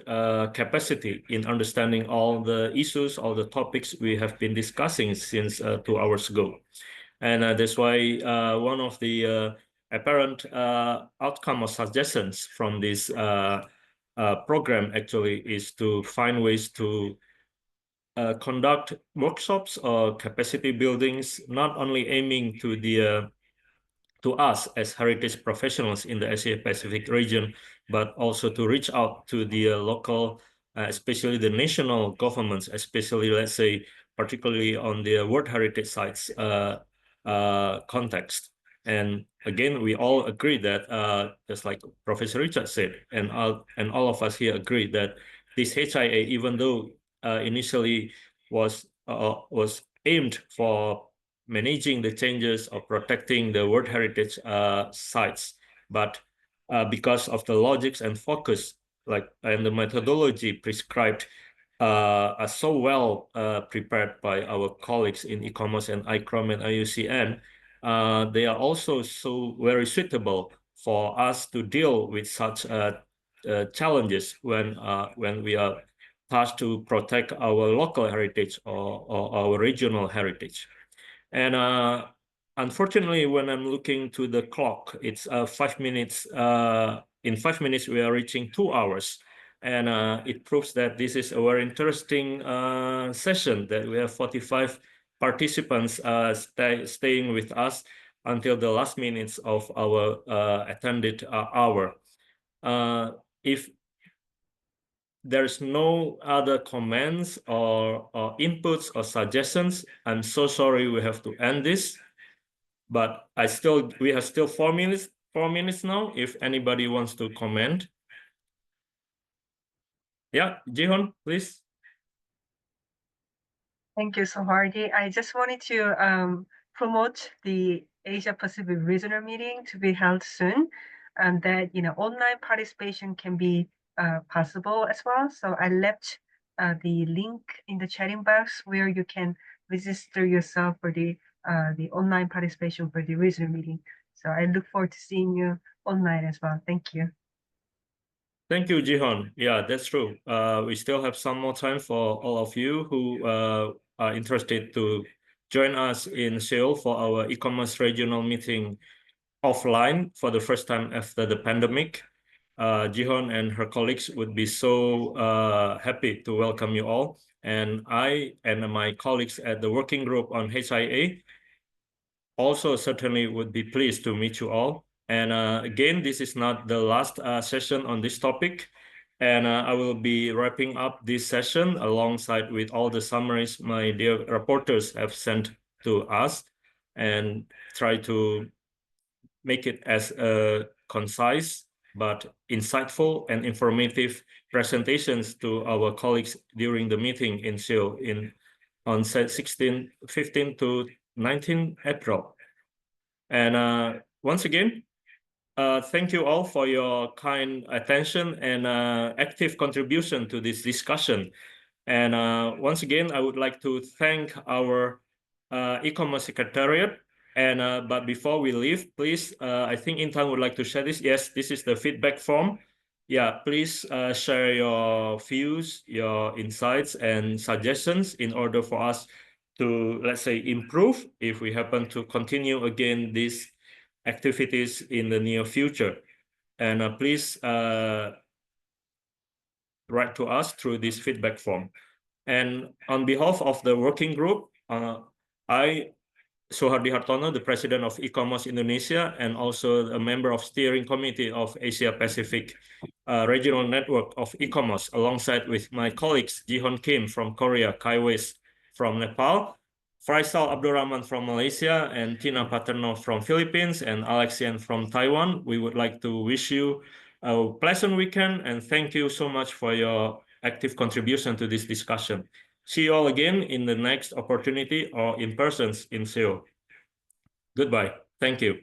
capacity in understanding all the issues, all the topics we have been discussing since 2 hours ago. And that's why one of the apparent outcome or suggestions from this program actually is to find ways to conduct workshops or capacity buildings, not only aiming to the to us as heritage professionals in the Asia Pacific region, but also to reach out to the local, especially the national governments, especially, let's say, particularly on the World Heritage Sites context. And again, we all agree that, just like Professor Richard said, and all of us here agree that this HIA, even though initially was aimed for managing the changes or protecting the World Heritage sites, but because of the logics and focus, and the methodology prescribed, are so well prepared by our colleagues in ICOMOS and ICROM and IUCN, they are also so very suitable for us to deal with such challenges when we are tasked to protect our local heritage or our regional heritage. And unfortunately, when I'm looking to the clock, it's 5 minutes. In 5 minutes, we are reaching 2 hours. And it proves that this is a very interesting session, that we have 45 participants staying with us until the last minutes of our attended hour. If there's no other comments or inputs or suggestions, I'm so sorry we have to end this. But we have still 4 minutes now, if anybody wants to comment. Yeah, Jihon, please. Thank you, Soehardi. I just wanted to promote the Asia Pacific Regional Meeting to be held soon, and that online participation can be possible as well. So I left the link in the chatting box where you can register yourself for the online participation for the regional meeting. So I look forward to seeing you online as well. Thank you. Thank you, Jihon. Yeah, that's true. We still have some more time for all of you who are interested to join us in Seoul for our ICOMOS regional meeting offline for the first time after the pandemic. Jihon and her colleagues would be so happy to welcome you all. And I and my colleagues at the working group on HIA also certainly would be pleased to meet you all. And again, this is not the last session on this topic. And I will be wrapping up this session alongside with all the summaries my dear reporters have sent to us, and try to make it as concise but insightful and informative presentations to our colleagues during the meeting in Seoul on 15 to 19 April. And once again, thank you all for your kind attention and active contribution to this discussion. And once again, I would like to thank our ICOMOS Secretariat. And but before we leave, please, I think Intan would like to share this. Yes, this is the feedback form. yeah, please share your views, your insights and suggestions in order for us to, let's say, improve if we happen to continue again these activities in the near future. And please write to us through this feedback form. And on behalf of the working group, I, SOEHARDI HARTONO, the president of ICOMOS Indonesia, and also a member of steering committee of Asia Pacific Regional Network of ICOMOS, alongside with my colleagues Jihon Kim from Korea, Kai Wes from Nepal, Faisal Abdurrahman from Malaysia, and Tina Paterno from Philippines, and Alexian from Taiwan. We would like to wish you a pleasant weekend, and thank you so much for your active contribution to this discussion. See you all again in the next opportunity or in persons in Seoul. Goodbye. Thank you.